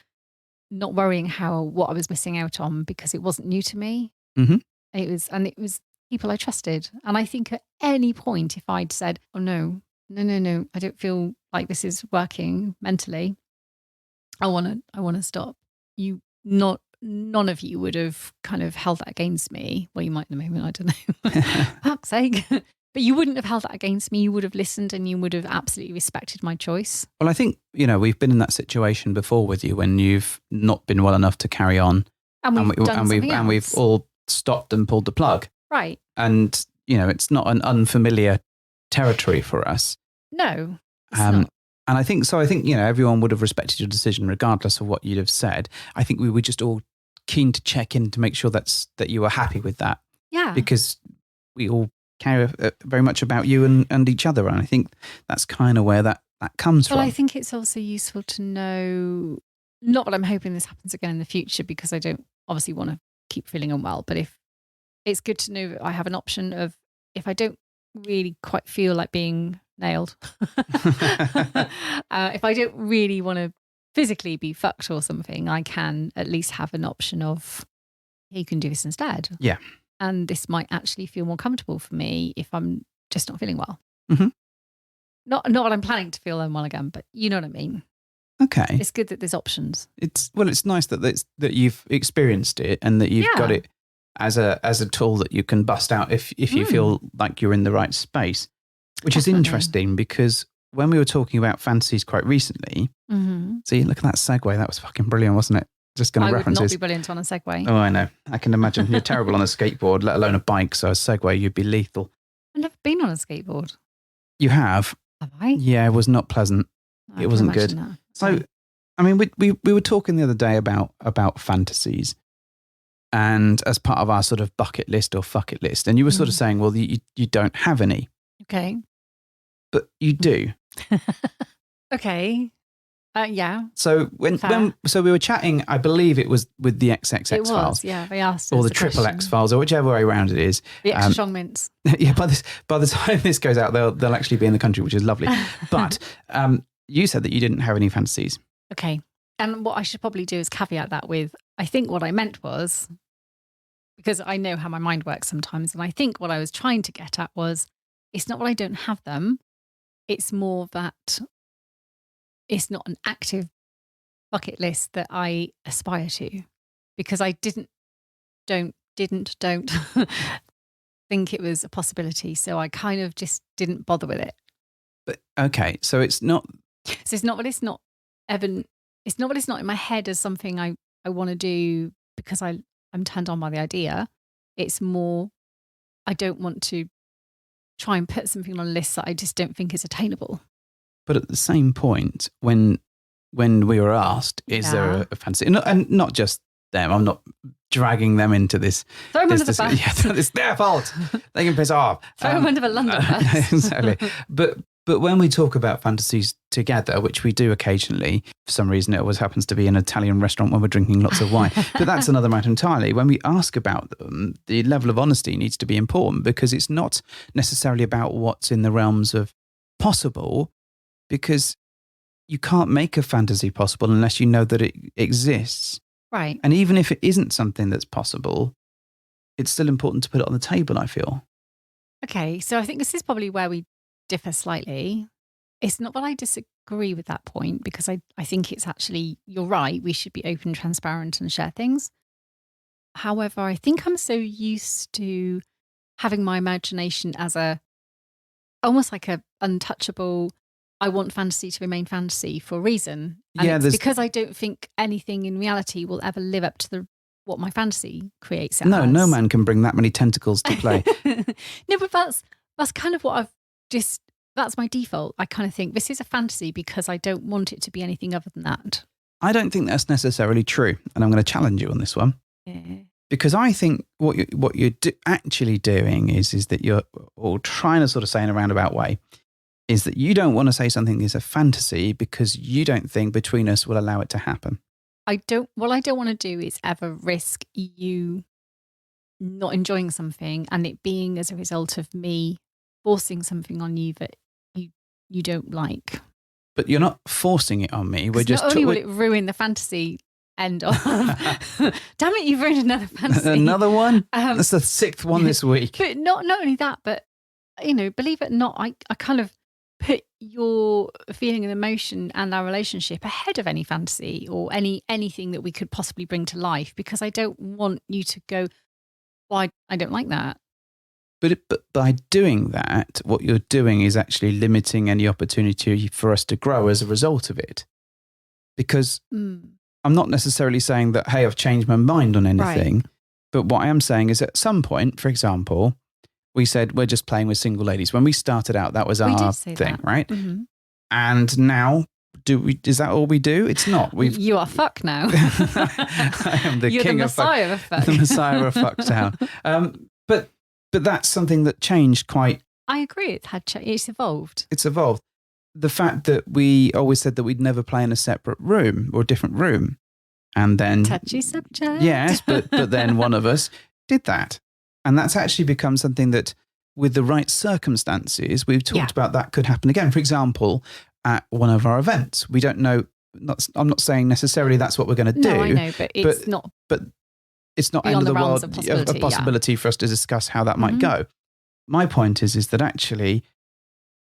not worrying what I was missing out on, because it wasn't new to me. Mm-hmm. It was people I trusted. And I think at any point, if I'd said, oh no, I don't feel like this is working mentally, I want to stop. None of you would have kind of held that against me. Well, you might in the moment, I don't know. Fuck's sake. But you wouldn't have held that against me. You would have listened and you would have absolutely respected my choice. Well, I think, we've been in that situation before with you when you've not been well enough to carry on. And we've all stopped and pulled the plug. Right. And, it's not an unfamiliar territory for us. No, it's not. And I think, everyone would have respected your decision regardless of what you'd have said. I think we were just all keen to check in to make sure that you were happy with that. Yeah. Because we all care very much about you and each other. And I think that's kind of where that comes from. Well, I think it's also useful to know, not that I'm hoping this happens again in the future, because I don't obviously want to keep feeling unwell, but if it's good to know that I have an option of, if I don't really quite feel like being nailed, if I don't really want to physically be fucked or something, I can at least have an option of, you can do this instead. Yeah. And this might actually feel more comfortable for me if I'm just not feeling well. Mm-hmm. Not that I'm planning to feel unwell again, but you know what I mean. Okay. It's good that there's options. It's nice that you've experienced it and that you've got it as a tool that you can bust out if you feel like you're in the right space, which is interesting, because when we were talking about fantasies quite recently, see, look at that segue. That was fucking brilliant, wasn't it? Just going to references. I would not be brilliant on a segue. Oh, I know. I can imagine. You're terrible on a skateboard, let alone a bike. So a segue, you'd be lethal. I've never been on a skateboard. You have? Have I? Yeah, it was not pleasant. It wasn't good. That. So, I mean, we were talking the other day about fantasies, and as part of our sort of bucket list or fuck it list, and you were sort of saying, well, you don't have any. Okay. But you do. Okay. Yeah. So so we were chatting, I believe it was with the XXX files. Yeah, they asked or the triple X files, or whichever way around it is. The extra strong mints. Yeah, by the time this goes out, they'll actually be in the country, which is lovely. But you said that you didn't have any fantasies. Okay. And what I should probably do is caveat that with, I think what I meant was, because I know how my mind works sometimes, and I think what I was trying to get at was, it's not that I don't have them. It's more that it's not an active bucket list that I aspire to. because I don't think it was a possibility. So I kind of just didn't bother with it. But okay, so it's not. So it's not what it's not, Evan. It's not what it's not in my head as something I want to do because I'm turned on by the idea. It's more, I don't want to try and put something on a list that I just don't think is attainable. But at the same point, when we were asked, is there a fantasy? And not just them. I'm not dragging them into this. Throw them under the bus. Yeah, it's their fault. They can piss off. Throw them under the London bus. Exactly. But when we talk about fantasies together, which we do occasionally, for some reason it always happens to be an Italian restaurant when we're drinking lots of wine. But that's another matter entirely. When we ask about them, the level of honesty needs to be important because it's not necessarily about what's in the realms of possible, because you can't make a fantasy possible unless you know that it exists. Right. And even if it isn't something that's possible, it's still important to put it on the table, I feel. Okay, so I think this is probably where we differ slightly. It's not that I disagree with that point, because I think it's actually, you're right, we should be open, transparent and share things. However, I think I'm so used to having my imagination as almost like a untouchable, I want fantasy to remain fantasy for a reason. And it's because I don't think anything in reality will ever live up to what my fantasy creates. No man can bring that many tentacles to play. No, but that's kind of what that's my default. I kind of think this is a fantasy because I don't want it to be anything other than that. I don't think that's necessarily true. And I'm going to challenge you on this one. Yeah. Because I think what you're actually doing is that you're all trying to sort of say in a roundabout way is that you don't want to say something is a fantasy because you don't think between us will allow it to happen. What I don't want to do is ever risk you not enjoying something and it being as a result of me forcing something on you that you don't like. But you're not forcing it on me. We're just not only will it ruin the fantasy end of. Damn it, you've ruined another fantasy. Another one? That's the 6th one this week. But not only that, but believe it or not, I kind of put your feeling and emotion and our relationship ahead of any fantasy or anything that we could possibly bring to life, because I don't want you to go, well, I don't like that. But by doing that, what you're doing is actually limiting any opportunity for us to grow as a result of it. Because I'm not necessarily saying that, hey, I've changed my mind on anything. Right. But what I am saying is at some point, for example, we said we're just playing with single ladies. When we started out, that was our thing, right? Mm-hmm. And now, is that all we do? It's not. You are fuck now. I am the king of fuck. You're the Messiah of fuck. The Messiah of Fucktown. But that's something that changed quite. I agree. It's evolved. It's evolved. The fact that we always said that we'd never play in a separate room or a different room. And then. Touchy subject. Yes, but then one of us did that. And that's actually become something that, with the right circumstances, we've talked about that could happen again. For example, at one of our events, we don't know. I'm not saying necessarily that's what we're going to do. No, I know, but it's not. But it's not end of the world a possibility for us to discuss how that might go. My point is that actually,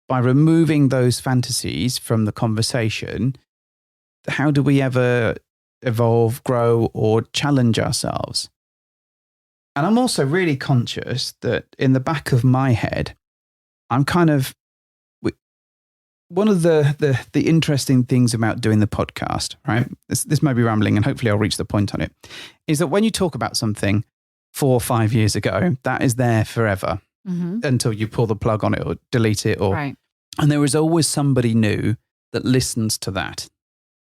by removing those fantasies from the conversation, how do we ever evolve, grow, or challenge ourselves? And I'm also really conscious that in the back of my head, I'm kind of, one of the interesting things about doing the podcast, right? This may be rambling and hopefully I'll reach the point on it, is that when you talk about something 4 or 5 years ago, that is there forever until you pull the plug on it or delete it. And there is always somebody new that listens to that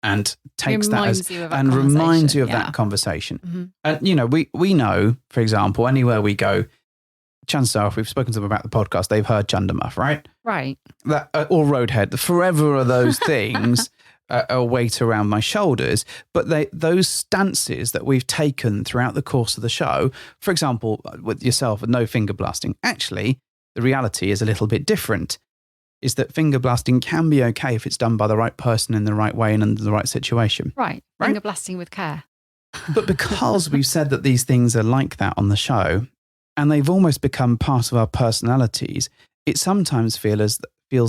and takes that and reminds you of that conversation. Mm-hmm. And, we know, for example, anywhere we go, chances are, if we've spoken to them about the podcast, they've heard Chundermuff, right? Right. That or Roadhead. Forever are those things a weight around my shoulders. But those stances that we've taken throughout the course of the show, for example, with yourself and no finger blasting, actually, the reality is a little bit different. Is that finger blasting can be okay if it's done by the right person in the right way and under the right situation. Right. Finger blasting with care. But because we've said that these things are like that on the show, and they've almost become part of our personalities, it sometimes feels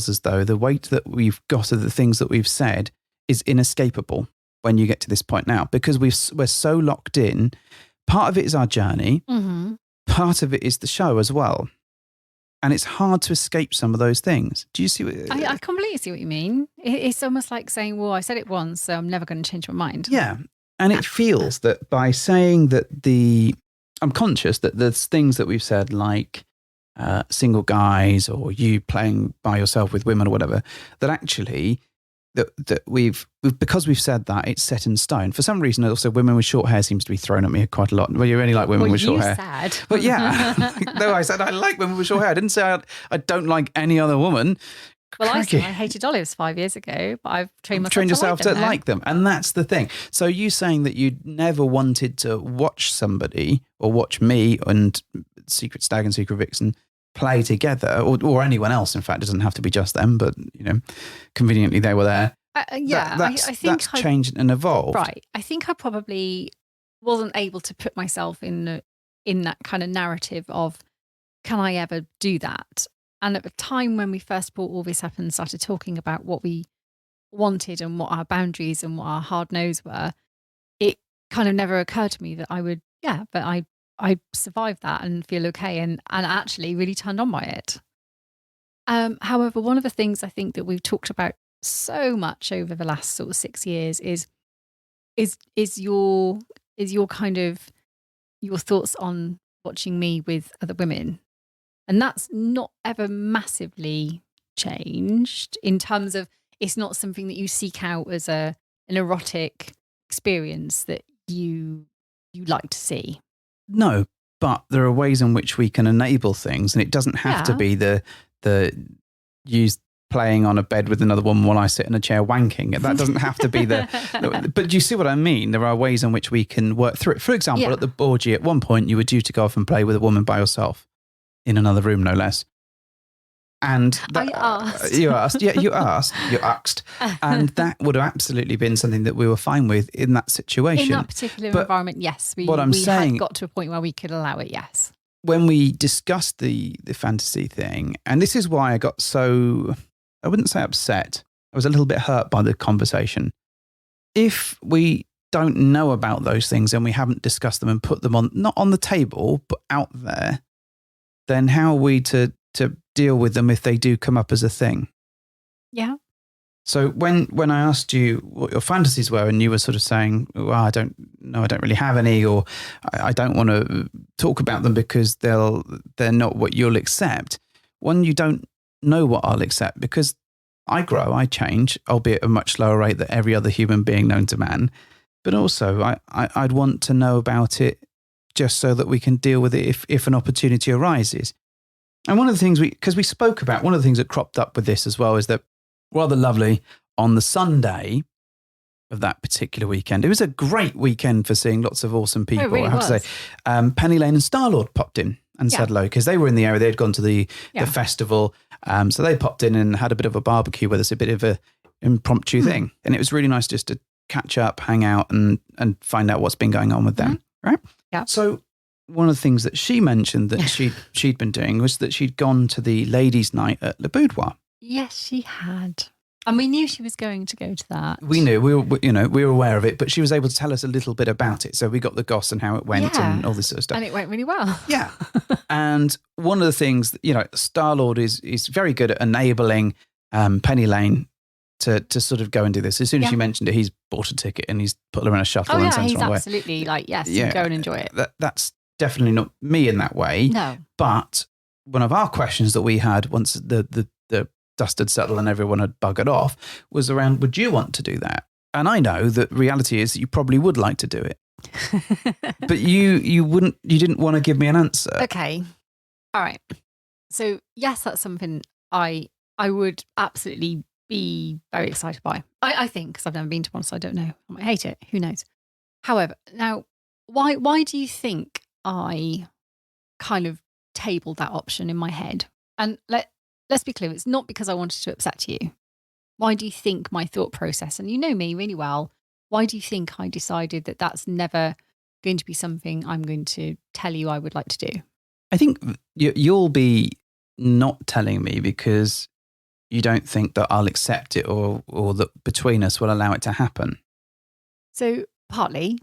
as though the weight that we've got of the things that we've said is inescapable. when you get to this point now, because we're so locked in. Part of it is our journey. Mm-hmm. Part of it is the show as well. And it's hard to escape some of those things. Do you see what I completely see what you mean. It's almost like saying, well, I said it once, so I'm never going to change my mind. Yeah. And it feels that by saying that I'm conscious that there's things that we've said like single guys or you playing by yourself with women or whatever, that actually that we've because we've said that, it's set in stone. For some reason, also women with short hair seems to be thrown at me quite a lot. Well, you only like women with short hair. Sad. But yeah, no, I said I like women with short hair. I didn't say I don't like any other woman. Well, Crikey. I hated olives 5 years ago, but I've trained myself to like them. And that's the thing. So you saying that you never wanted to watch somebody or watch me and Secret Stag and Secret Vixen play together, or anyone else, in fact, it doesn't have to be just them, but, conveniently they were there. I think that's changed and evolved. Right. I think I probably wasn't able to put myself in that kind of narrative of, can I ever do that? And at the time when we first brought all this up and started talking about what we wanted and what our boundaries and what our hard no's were, it kind of never occurred to me that I would, but I survived that and feel okay and actually really turned on by it. However, one of the things I think that we've talked about so much over the last sort of 6 years is your kind of your thoughts on watching me with other women. And that's not ever massively changed in terms of it's not something that you seek out as an erotic experience that you like to see. No, but there are ways in which we can enable things, and it doesn't have to be the use playing on a bed with another woman while I sit in a chair wanking. That doesn't have to be but do you see what I mean? There are ways in which we can work through it. For example, at the orgy, at one point you were due to go off and play with a woman by yourself in another room, no less. And I asked. You asked. Yeah, you asked. You asked. And that would have absolutely been something that we were fine with in that situation. In that particular environment, yes. We had got to a point where we could allow it, yes. When we discussed the fantasy thing, and this is why I got so, I wouldn't say upset, I was a little bit hurt by the conversation. If we don't know about those things and we haven't discussed them and put them on, not on the table, but out there, then how are we to deal with them if they do come up as a thing? Yeah. So when I asked you what your fantasies were and you were sort of saying, well, I don't really have any, or I don't want to talk about them because they're not what you'll accept. One, you don't know what I'll accept because I grow, I change, albeit at a much slower rate than every other human being known to man. But also I'd want to know about it just so that we can deal with it if an opportunity arises. And one of the things because we spoke about, one of the things that cropped up with this as well is that rather lovely on the Sunday of that particular weekend. It was a great weekend for seeing lots of awesome people. It really I have to say, Penny Lane and Starlord popped in and said hello because they were in the area. They had gone to the festival. So they popped in and had a bit of a barbecue with us, a bit of a impromptu thing. And it was really nice just to catch up, hang out and find out what's been going on with them. Right? Yeah. So one of the things that she mentioned that she'd been doing was that she'd gone to the ladies' night at Le Boudoir. Yes, she had. And we knew she was going to go to that. We knew, we were aware of it, but she was able to tell us a little bit about it. So we got the goss and how it went and all this sort of stuff. And it went really well. Yeah. And one of the things, Star-Lord is very good at enabling Penny Lane to sort of go and do this. As soon as you mentioned it, he's bought a ticket and he's put her in a shuttle and sent her away. He's absolutely go and enjoy it. That's definitely not me in that way. No. But one of our questions that we had once the dust had settled and everyone had buggered off was around, would you want to do that? And I know that reality is that you probably would like to do it. But you didn't want to give me an answer. Okay. All right. So yes, that's something I would absolutely be very excited by. I think, because I've never been to one, so I don't know. I might hate it. Who knows? However, now, why do you think I kind of tabled that option in my head? And let's be clear, it's not because I wanted to upset you. Why do you think my thought process, and you know me really well, why do you think I decided that that's never going to be something I'm going to tell you I would like to do? I think you'll be not telling me because you don't think that I'll accept it or that between us will allow it to happen. So partly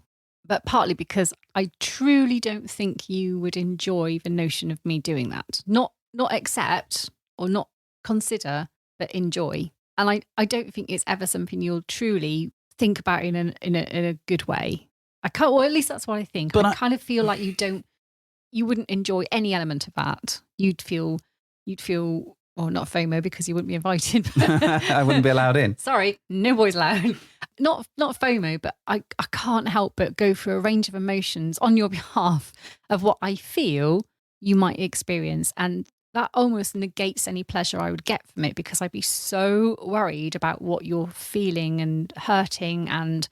because I truly don't think you would enjoy the notion of me doing that. Not accept or not consider, but enjoy. And I don't think it's ever something you'll truly think about in a good way. I can't, well, at least that's what I think. But I kind of feel like you wouldn't enjoy any element of that. You'd feel, well, not FOMO because you wouldn't be invited. I wouldn't be allowed in. Sorry, no boys allowed. Not FOMO, but I can't help but go through a range of emotions on your behalf of what I feel you might experience. And that almost negates any pleasure I would get from it because I'd be so worried about what you're feeling and hurting and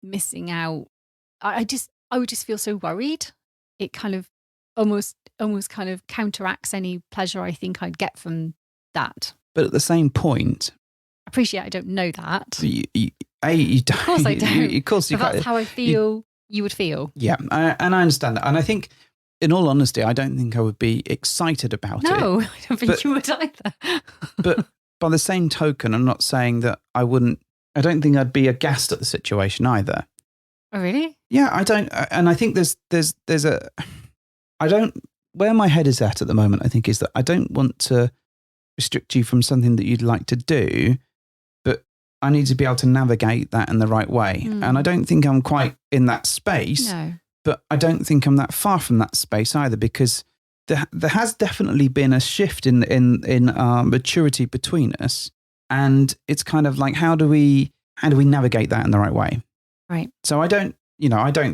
missing out. I would just feel so worried. It kind of almost kind of counteracts any pleasure I think I'd get from that. But at the same point, I appreciate I don't know that. You don't. Of course I don't. Of course you but can't. That's how I feel you would feel. Yeah, and I understand that. And I think, in all honesty, I don't think I would be excited about it. No, I don't think you would either. But by the same token, I'm not saying that I don't think I'd be aghast at the situation either. Oh, really? Yeah, I don't. And I think where my head is at the moment, I think, is that I don't want to restrict you from something that you'd like to do, but I need to be able to navigate that in the right way. And I don't think I'm quite in that space. No. But I don't think I'm that far from that space either, because there has definitely been a shift in our maturity between us, and it's kind of like how do we navigate that in the right way? Right. So I don't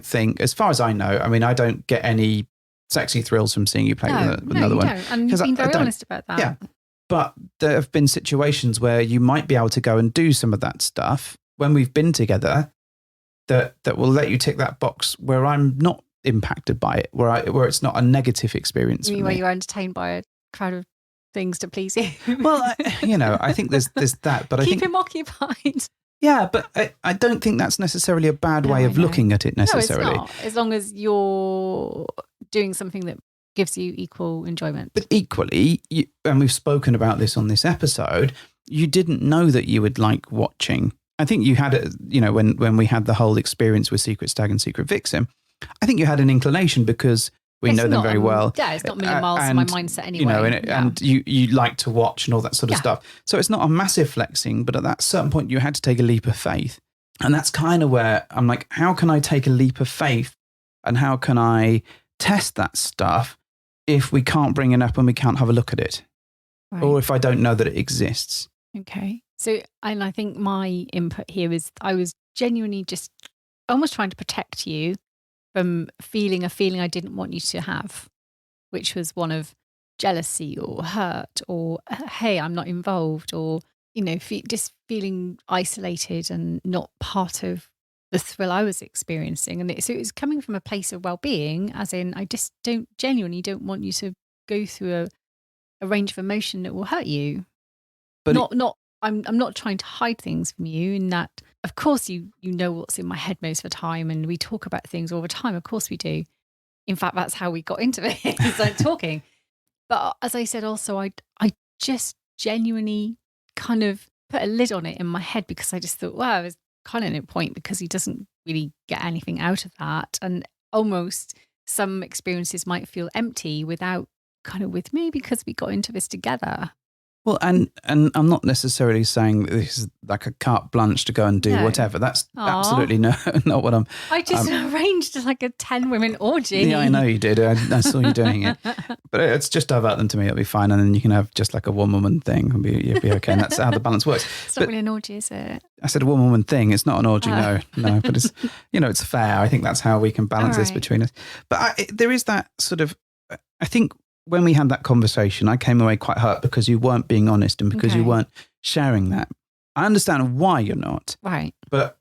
think, as far as I know, I mean, I don't get any sexy thrills from seeing you play with another one. Don't. And you've been very honest about that. Yeah, but there have been situations where you might be able to go and do some of that stuff when we've been together. That will let you tick that box where I'm not impacted by it, where it's not a negative experience for me. Where you're entertained by a crowd of things to please you. Well, I think there's that, but I think keep him occupied. Yeah, but I don't think that's necessarily a bad way of looking at it necessarily. No, it's not. As long as you're doing something that gives you equal enjoyment. But equally, and we've spoken about this on this episode, you didn't know that you would like watching. I think you had it, when we had the whole experience with Secret Stag and Secret Vixen, I think you had an inclination because we know them very well. Yeah, it's not a million miles from my mindset anyway. And you like to watch and all that sort of stuff. So it's not a massive flexing, but at that certain point you had to take a leap of faith. And that's kind of where I'm like, how can I take a leap of faith and how can I test that stuff if we can't bring it up and we can't have a look at it? Right. Or if I don't know that it exists. Okay. So, and I think my input here is I was genuinely just almost trying to protect you from feeling a feeling I didn't want you to have, which was one of jealousy or hurt or, hey, I'm not involved, or, just feeling isolated and not part of the thrill I was experiencing. And so it was coming from a place of well-being, as in I just genuinely don't want you to go through a range of emotion that will hurt you. But I'm not trying to hide things from you, in that, of course, you know what's in my head most of the time, and we talk about things all the time. Of course we do. In fact, that's how we got into it, is like talking. But as I said, also, I just genuinely kind of put a lid on it in my head because I just thought, wow, there's kind of no point because he doesn't really get anything out of that. And almost some experiences might feel empty without kind of with me because we got into this together. Well, and I'm not necessarily saying that this is like a carte blanche to go and do whatever. That's absolutely not what I'm... I just arranged like a 10-women orgy. Yeah, I know you did. I saw you doing it. But it's just divert them to me. It'll be fine. And then you can have just like a one-woman thing. You'll be okay. And that's how the balance works. It's not really an orgy, is it? I said a one-woman thing. It's not an orgy, no. But it's, it's fair. I think that's how we can balance this between us. But there is that sort of... I think... When we had that conversation, I came away quite hurt because you weren't being honest and because you weren't sharing that. I understand why you're not. Right. But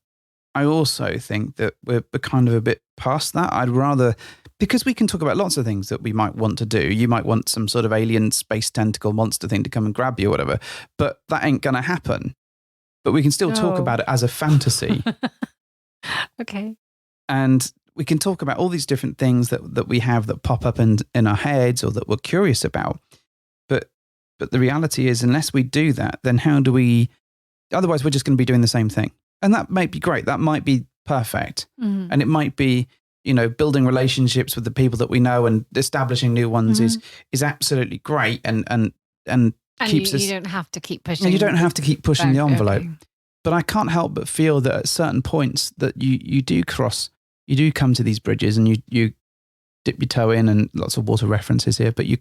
I also think that we're kind of a bit past that. I'd rather, because we can talk about lots of things that we might want to do. You might want some sort of alien space tentacle monster thing to come and grab you or whatever, but that ain't going to happen. But we can still talk about it as a fantasy. Okay. And we can talk about all these different things that we have that pop up in our heads or that we're curious about. But the reality is, unless we do that, then how do we... Otherwise, we're just going to be doing the same thing. And that might be great. That might be perfect. And it might be, building relationships with the people that we know and establishing new ones is absolutely great and keeps us. You don't have to keep pushing. You don't have to keep pushing the envelope. Okay. But I can't help but feel that at certain points that you do come to these bridges and you dip your toe in, and lots of water references here, but you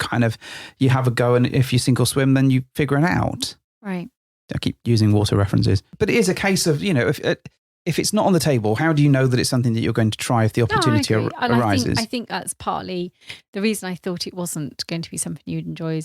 have a go, and if you sink or swim, then you figure it out. Right. I keep using water references. But it is a case of, if it's not on the table, how do you know that it's something that you're going to try if the opportunity arises? I think that's partly the reason I thought it wasn't going to be something you'd enjoy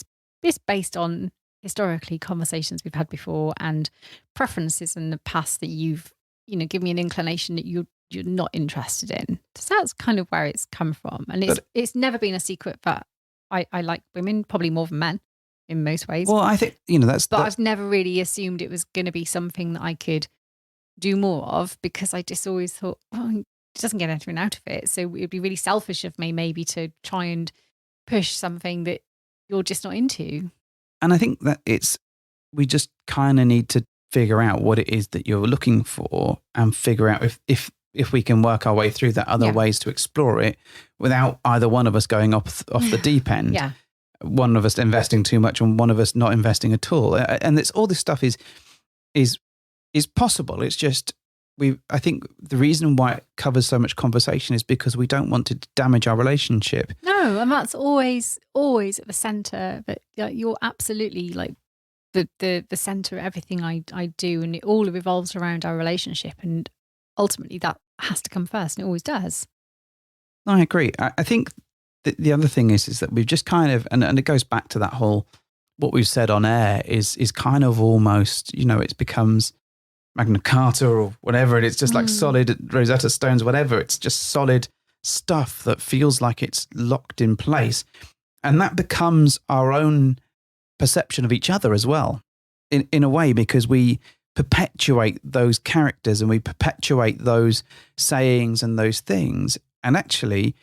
is based on historically conversations we've had before and preferences in the past that you've, given me an inclination that you're not interested in. So that's kind of where it's come from. And it's never been a secret that I like women, probably more than men in most ways. Well, I think, I've never really assumed it was going to be something that I could do more of, because I just always thought, it doesn't get anything out of it. So it would be really selfish of me maybe to try and push something that you're just not into. And I think that we just kind of need to figure out what it is that you're looking for and figure out if we can work our way through that other ways to explore it without either one of us going off the deep end. Yeah. One of us investing too much and one of us not investing at all. And all this stuff is possible. It's just I think the reason why it covers so much conversation is because we don't want to damage our relationship. No, and that's always at the centre. But you're absolutely like the centre of everything I do, and it all revolves around our relationship. And ultimately, that has to come first, and it always does. I agree. I think the other thing is that we've just kind of, and it goes back to that whole, what we've said on air is kind of almost, it becomes Magna Carta or whatever. It's just like solid Rosetta Stones, whatever. It's just solid stuff that feels like it's locked in place. And that becomes our own perception of each other as well, in a way, because we perpetuate those characters and we perpetuate those sayings and those things. And actually,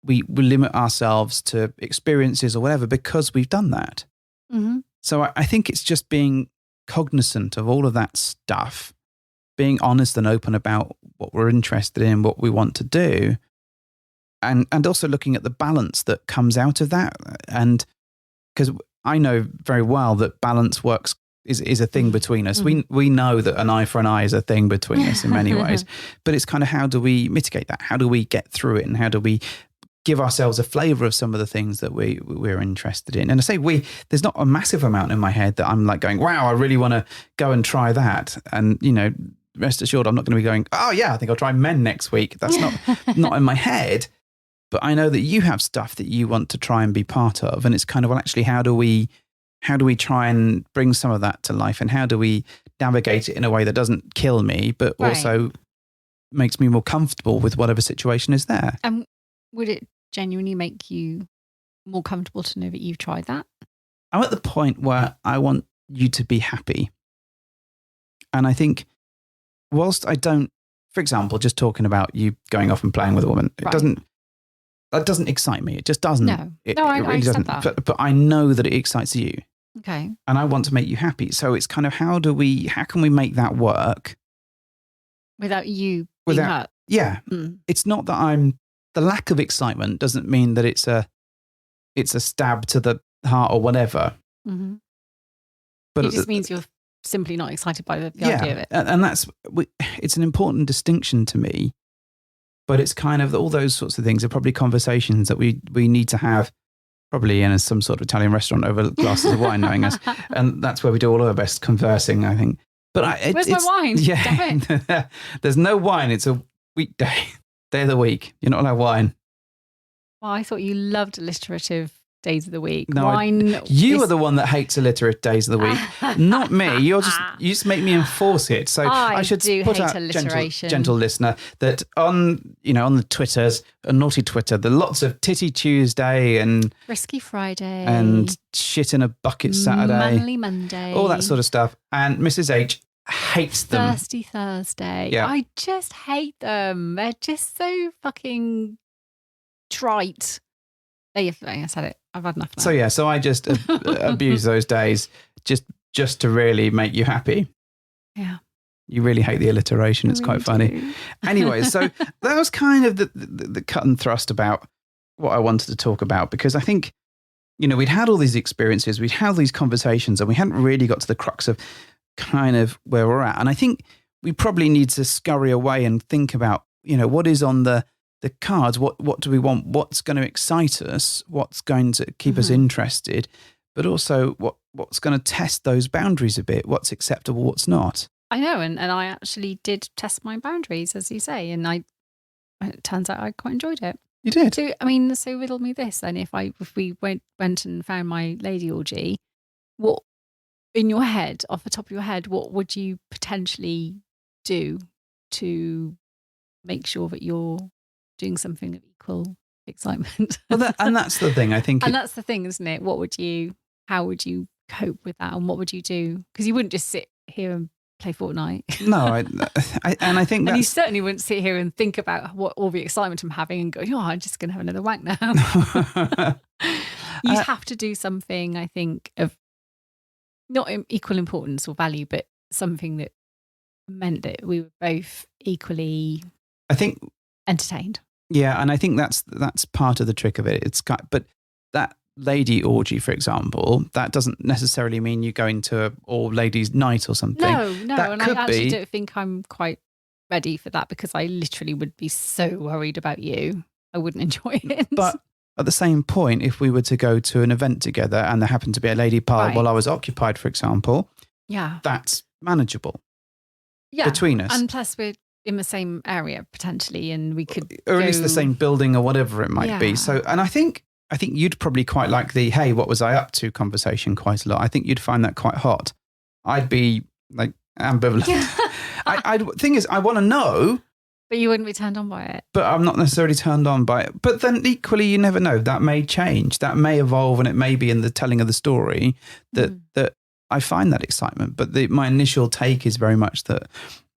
we limit ourselves to experiences or whatever because we've done that. Mm-hmm. So I think it's just being cognizant of all of that stuff, being honest and open about what we're interested in, what we want to do, and also looking at the balance that comes out of that. And because I know very well that balance works is a thing between us. Mm-hmm. We know that an eye for an eye is a thing between us in many ways, but it's kind of, how do we mitigate that? How do we get through it? And how do we give ourselves a flavour of some of the things that we're interested in? And I say there's not a massive amount in my head that I'm like going, wow, I really want to go and try that. And, rest assured, I'm not going to be going, oh yeah, I think I'll try men next week. That's not in my head. But I know that you have stuff that you want to try and be part of. And it's kind of, well, actually, how do we try and bring some of that to life? And how do we navigate it in a way that doesn't kill me, but also makes me more comfortable with whatever situation is there? Would it genuinely make you more comfortable to know that you've tried that? I'm at the point where I want you to be happy. And I think whilst I don't, for example, just talking about you going off and playing with a woman, that doesn't excite me. It just doesn't. No, it really really doesn't. That. But I know that it excites you. Okay. And I want to make you happy. So it's kind of, how can we make that work? Without you being hurt? Yeah. It's not that the lack of excitement doesn't mean that it's a stab to the heart or whatever. Mm-hmm. But it just means you're simply not excited by the idea of it. And it's an important distinction to me. But it's kind of, all those sorts of things are probably conversations that we need to have, probably in some sort of Italian restaurant over glasses of wine, knowing us. And that's where we do all our best conversing, I think. But where's my wine? Yeah, damn it. There's no wine. It's a weekday, day of the week. You're not allowed wine. Well, I thought you loved alliterative days of the week. No, wine. You are the one that hates alliterate days of the week, not me. You just make me enforce it. So I should put out, gentle listener, that on the Twitters, a naughty Twitter, there are lots of Titty Tuesday and Risky Friday and Shit in a Bucket Saturday, Manly Monday, all that sort of stuff. And Mrs. H hates them. Thirsty Thursday. Yeah. I just hate them. They're just so fucking trite. There you go. I said it. I've had enough of that. So I just abuse those days just to really make you happy. Yeah. You really hate the alliteration. It's quite funny. Do. Anyway, so that was kind of the cut and thrust about what I wanted to talk about, because I think, we'd had all these experiences, we'd had these conversations, and we hadn't really got to the crux of kind of where we're at. And I think we probably need to scurry away and think about, what is on the cards, what do we want, what's going to excite us, what's going to keep us interested, but also what's going to test those boundaries a bit, what's acceptable, what's not. I know, and I actually did test my boundaries, as you say, and it turns out I quite enjoyed it. You did? So riddle me this then, if we went and found my lady orgy, what, in your head, off the top of your head, what would you potentially do to make sure that you're doing something of equal excitement? Well, that's the thing, I think. And that's the thing, isn't it? How would you cope with that, and what would you do? Because you wouldn't just sit here and play Fortnite. No, I think and you certainly wouldn't sit here and think about what all the excitement I'm having and go, I'm just going to have another wank now. You'd have to do something, I think, of not equal importance or value, but something that meant that we were both equally, I think, entertained. Yeah, and I think that's part of the trick of it. But that lady orgy, for example, that doesn't necessarily mean you go into an all ladies night or something. No, and I actually don't think I'm quite ready for that, because I literally would be so worried about you. I wouldn't enjoy it. But at the same point, if we were to go to an event together and there happened to be a lady part while I was occupied, for example, that's manageable between us. And plus we're in the same area potentially, and we could or at least the same building or whatever it might be. So, and I think you'd probably quite like the, hey, what was I up to conversation quite a lot. I think you'd find that quite hot. I'd be like ambivalent. Thing is, I want to know. But you wouldn't be turned on by it. But I'm not necessarily turned on by it. But then equally, you never know. That may change. That may evolve, and it may be in the telling of the story that I find that excitement. But my initial take is very much that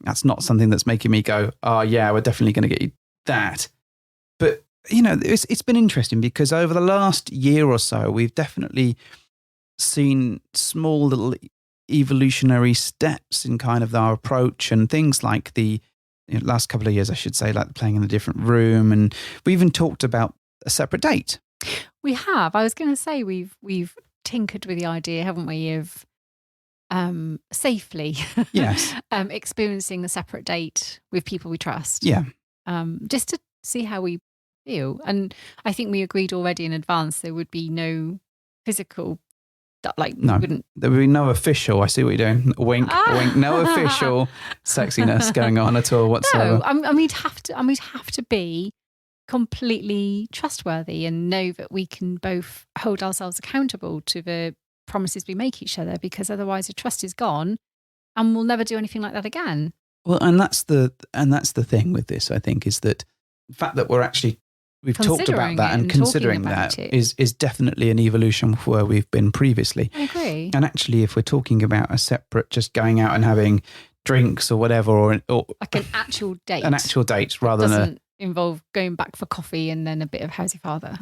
that's not something that's making me go, oh yeah, we're definitely going to get you that. But it's been interesting, because over the last year or so, we've definitely seen small little evolutionary steps in kind of our approach, and things like the last couple of years, I should say, like playing in a different room. And we even talked about a separate date. We have. I was going to say we've tinkered with the idea, haven't we, of safely experiencing a separate date with people we trust. Yeah. Just to see how we feel. And I think we agreed already in advance there would be no physical, wouldn't. There would be no official, I see what you're doing, wink, wink, no official sexiness going on at all whatsoever. No, and we'd have to be completely trustworthy and know that we can both hold ourselves accountable to the promises we make each other, because otherwise the trust is gone and we'll never do anything like that again. Well, and that's the thing with this, I think, is that the fact that we've talked about that and considering that is definitely an evolution from where we've been previously. I agree. And actually, if we're talking about a separate, just going out and having drinks or whatever, or like an actual date, rather than involve going back for coffee and then a bit of how's your father.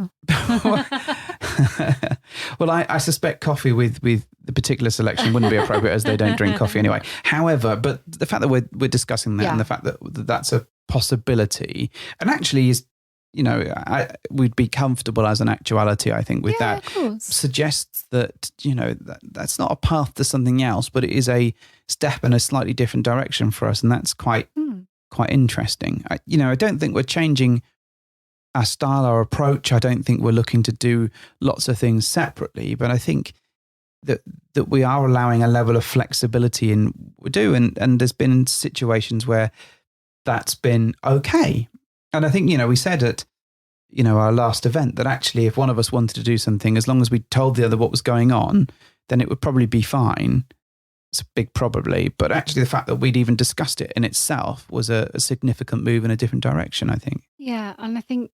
Well, I suspect coffee with the particular selection wouldn't be appropriate, as they don't drink coffee anyway. However, but the fact that we're discussing that and the fact that that's a possibility, and actually is, we'd be comfortable as an actuality, I think, with that, suggests that, that's not a path to something else, but it is a step in a slightly different direction for us. And that's quite interesting. I don't think we're changing our style, our approach. I don't think we're looking to do lots of things separately, but I think that we are allowing a level of flexibility in what we do. And there's been situations where that's been okay. And I think, we said at, our last event that actually if one of us wanted to do something, as long as we told the other what was going on, then it would probably be fine. It's a big probably, but actually the fact that we'd even discussed it in itself was a significant move in a different direction, I think. Yeah, and I think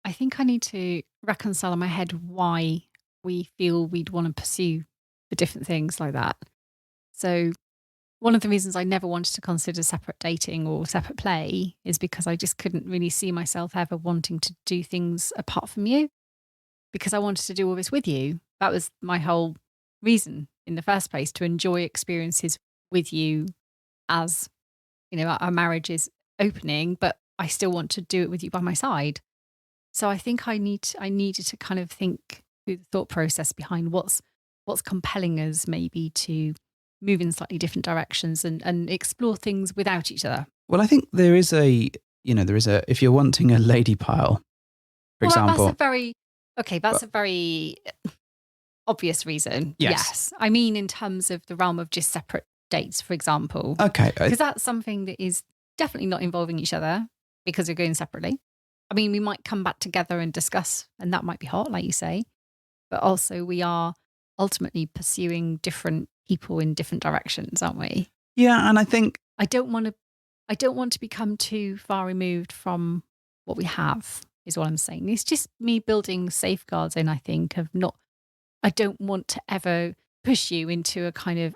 I need to reconcile in my head why we feel we'd want to pursue the different things like that. So one of the reasons I never wanted to consider separate dating or separate play is because I just couldn't really see myself ever wanting to do things apart from you, because I wanted to do all this with you. That was my whole reason in the first place, to enjoy experiences with you as our marriage is opening, but I still want to do it with you by my side. So I think I needed to kind of think through the thought process behind what's compelling us maybe to move in slightly different directions and explore things without each other. Well, I think there is if you're wanting a lady pile, for example. That's a very obvious reason. Yes. I mean, in terms of the realm of just separate dates, for example. Okay. Because that's something that is definitely not involving each other because we're going separately. I mean, we might come back together and discuss, and that might be hot, like you say. But also we are ultimately pursuing different people in different directions, aren't we? Yeah, and I think I don't want to become too far removed from what we have, is what I'm saying. It's just me building safeguards in, I think, I don't want to ever push you into a kind of,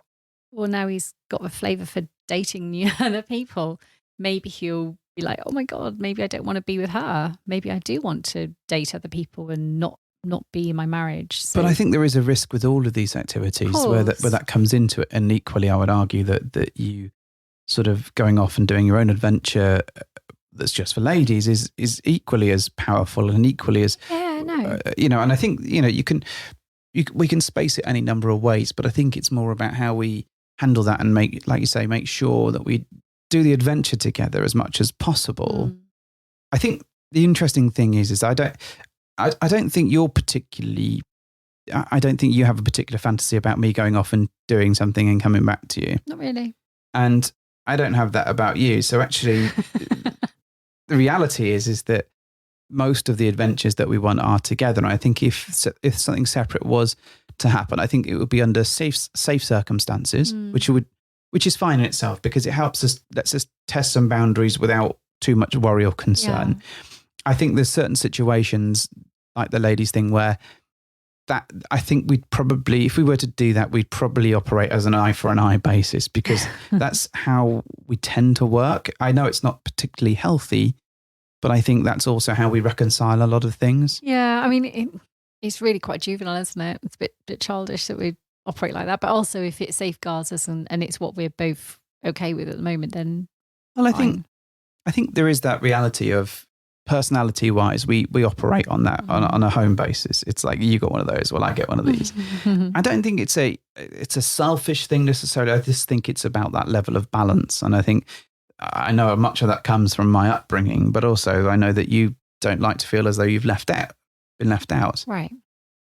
well, now he's got the flavour for dating new other people. Maybe he'll be like, oh my God, maybe I don't want to be with her. Maybe I do want to date other people and not be in my marriage. So, but I think there is a risk with all of these activities where that comes into it. And equally, I would argue that you sort of going off and doing your own adventure that's just for ladies is equally as powerful and equally as, and I think, we can space it any number of ways, but I think it's more about how we handle that and make sure that we do the adventure together as much as possible. I think the interesting thing is I don't think you're particularly, I don't think you have a particular fantasy about me going off and doing something and coming back to you. Not really. And I don't have that about you. So actually, the reality is that most of the adventures that we want are together. And I think if something separate was to happen, I think it would be under safe circumstances, which is fine in itself because it lets us test some boundaries without too much worry or concern. Yeah. I think there's certain situations like the ladies thing where that I think we'd probably, if we were to do that, we'd probably operate as an eye for an eye basis because that's how we tend to work. I know it's not particularly healthy, but I think that's also how we reconcile a lot of things. Yeah, I mean, it's really quite juvenile, isn't it? It's a bit childish that we operate like that. But also if it safeguards us and it's what we're both okay with at the moment, then well, I think there is that reality of personality wise, we operate on that on a home basis. It's like you got one of those, well, I get one of these. I don't think it's a selfish thing necessarily. I just think it's about that level of balance. And I think I know much of that comes from my upbringing, but also I know that you don't like to feel as though you've been left out. Right.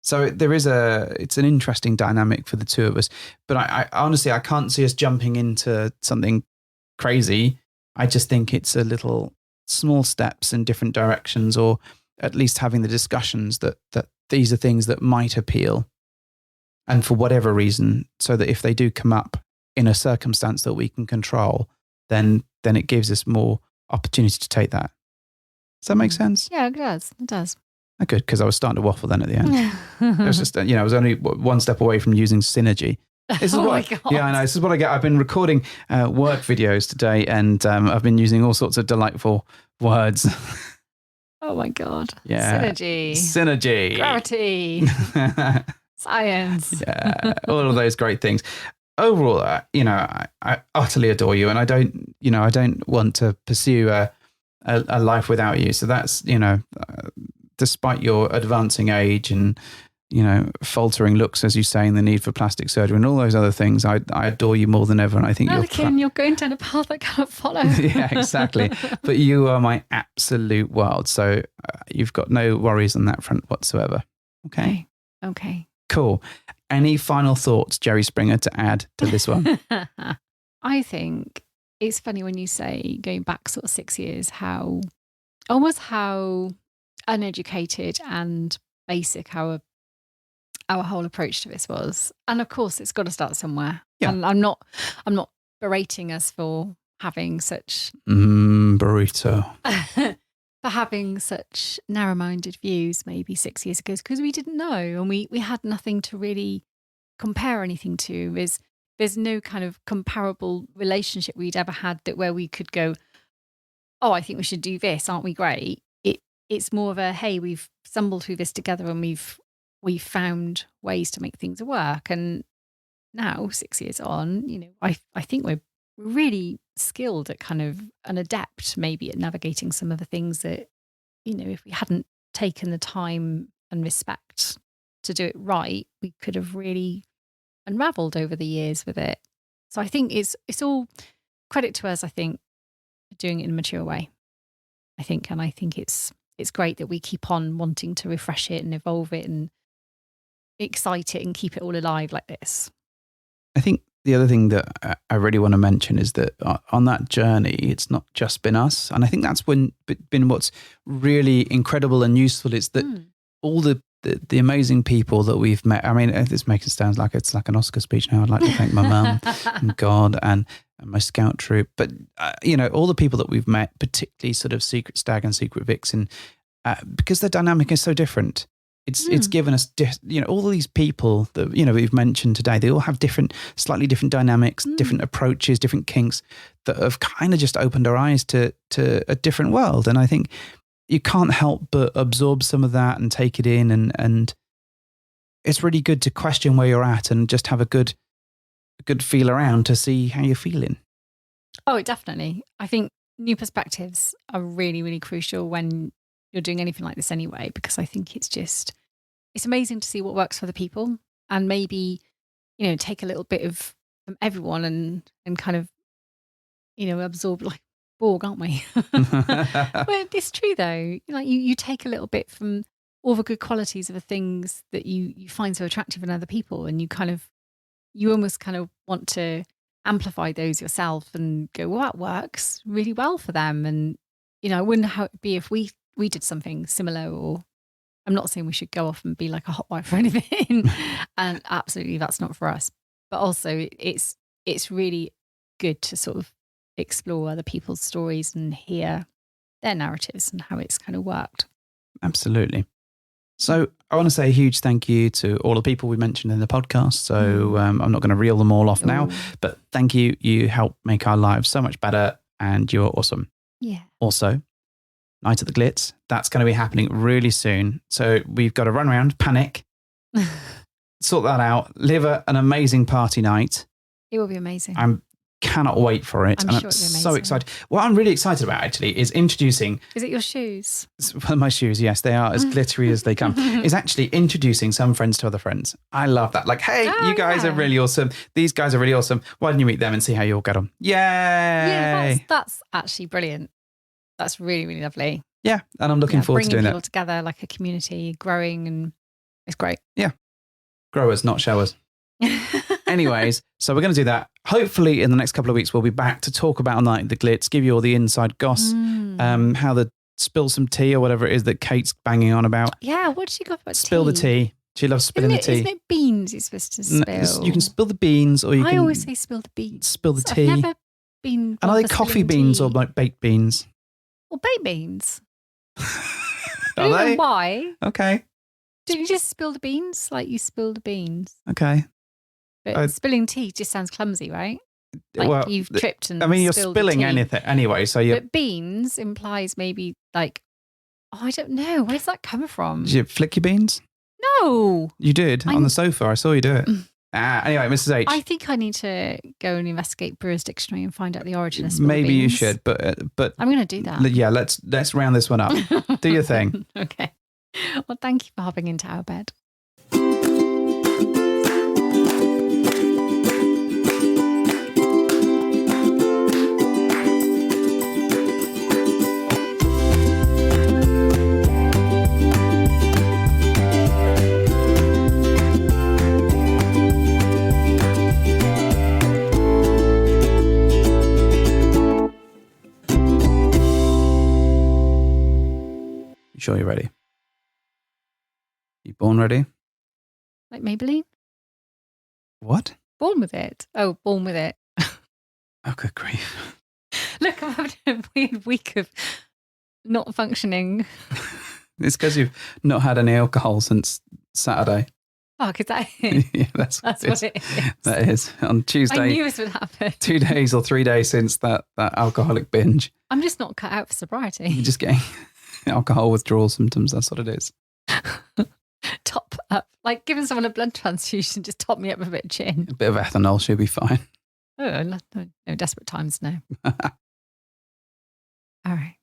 So it's an interesting dynamic for the two of us. But I honestly, I can't see us jumping into something crazy. I just think it's a little small steps in different directions, or at least having the discussions that these are things that might appeal. And for whatever reason, so that if they do come up in a circumstance that we can control, then it gives us more opportunity to take that. Does that make sense? Yeah, it does. Good, because I was starting to waffle then at the end. It was just, I was only one step away from using synergy. This is my God. Yeah, I know. This is what I get. I've been recording work videos today, and I've been using all sorts of delightful words. Oh my God. Yeah. Synergy. Gravity. Science. Yeah. All of those great things. Overall, I utterly adore you, and I don't want to pursue a life without you. So that's, despite your advancing age and, faltering looks, as you say, and the need for plastic surgery and all those other things, I adore you more than ever. And I think you're going down a path I cannot follow. Yeah, exactly. But you are my absolute world. So you've got no worries on that front whatsoever. Okay. Cool. Any final thoughts, Jerry Springer, to add to this one? I think it's funny when you say going back sort of 6 years, how uneducated and basic our whole approach to this was. And of course, it's got to start somewhere. Yeah. And I'm not berating us for having such burrito. for having such narrow-minded views maybe 6 years ago, because we didn't know, and we had nothing to really compare anything to. There's no kind of comparable relationship we'd ever had where we could go, oh, I think we should do this, aren't we great? It's more of a, hey, we've stumbled through this together and we've found ways to make things work. And now, 6 years on, I think we're really skilled at kind of an adept maybe at navigating some of the things that, if we hadn't taken the time and respect to do it right, we could have really unraveled over the years with it. So I think it's all credit to us, I think, for doing it in a mature way. I think it's great that we keep on wanting to refresh it and evolve it and excite it and keep it all alive like this. I think the other thing that I really want to mention is that on that journey, it's not just been us. And I think that's been what's really incredible and useful is that all the amazing people that we've met. I mean, this makes it sound like it's like an Oscar speech now. I'd like to thank my mum and God and my scout troop. But, all the people that we've met, particularly sort of Secret Stag and Secret Vixen, because the dynamic is so different. It's given us, all of these people that, we've mentioned today, they all have slightly different dynamics, different approaches, different kinks that have kind of just opened our eyes to a different world. And I think you can't help but absorb some of that and take it in. And it's really good to question where you're at and just have a good feel around to see how you're feeling. Oh, definitely. I think new perspectives are really, really crucial when you're doing anything like this anyway, because I think it's amazing to see what works for the people and maybe, take a little bit from everyone and kind of, absorb like Borg, aren't we? But it's true though. Like you take a little bit from all the good qualities of the things that you find so attractive in other people, and you almost kind of want to amplify those yourself and go, well, that works really well for them. And, I wonder how it'd be if we did something similar, or I'm not saying we should go off and be like a hot wife or anything. And absolutely that's not for us. But also it's really good to sort of explore other people's stories and hear their narratives and how it's kind of worked. Absolutely. So I want to say a huge thank you to all the people we mentioned in the podcast. So I'm not going to reel them all off now, but thank you. You help make our lives so much better and you're awesome. Yeah. Also, Night at the Glitz, that's going to be happening really soon. So we've got to run around, panic, sort that out, live an amazing party night. It will be amazing. I cannot wait for it. I'm and sure I'm it'll be so amazing. excited. What I'm really excited about actually is introducing... Is it your shoes? Well, my shoes, yes, they are as glittery as they come. Is actually introducing some friends to other friends. I love that. Like, hey, you guys are really awesome. These guys are really awesome. Why don't you meet them and see how you all get on? Yay! Yeah, that's actually brilliant. That's really, really lovely. Yeah, and I'm looking forward to doing bringing that. people together like a community, growing, and it's great. Yeah. Growers, not showers. Anyways, so we're going to do that. Hopefully in the next couple of weeks, we'll be back to talk about Night at the Glitz, give you all the inside goss, how the spill some tea or whatever it is that Kate's banging on about. Yeah, what did she go about Spill the tea. She loves spilling the tea. Isn't it beans you're supposed to spill? You can spill the beans or you can... I always say spill the beans. Spill the tea. I've never been... And are they coffee beans or like baked beans? Or baked beans. Are I don't they? know why. Okay. Did you just spill the beans? Like you spill the beans. Okay. But spilling tea just sounds clumsy, right? Like well, you've tripped and I mean, you're spilled the spilling tea. anything anyway, so you... But beans implies maybe like, I don't know. Where's that come from? Did you flick your beans? No. You did on the sofa. I saw you do it. Anyway, Mrs. H. I think I need to go and investigate Brewer's Dictionary and find out the origin of spilled Maybe beans. you should, but I'm going to do that. Yeah, let's round this one up. Do your thing. Okay. Well, thank you for hopping into our bed. Sure you're ready? You born ready? Like Maybelline? What? Born with it. Oh, born with it. Oh, good grief. Look, I'm having a weird week of not functioning. It's because you've not had any alcohol since Saturday. Fuck, is that it? Yeah, that's what it is. That is. On Tuesday. I knew this would happen. 2 days or 3 days since that alcoholic binge. I'm just not cut out for sobriety. You're just getting alcohol withdrawal symptoms. That's what it is. Top up. Like giving someone a blood transfusion, just top me up with a bit of gin. A bit of ethanol should be fine. Oh, no desperate times, no. All right.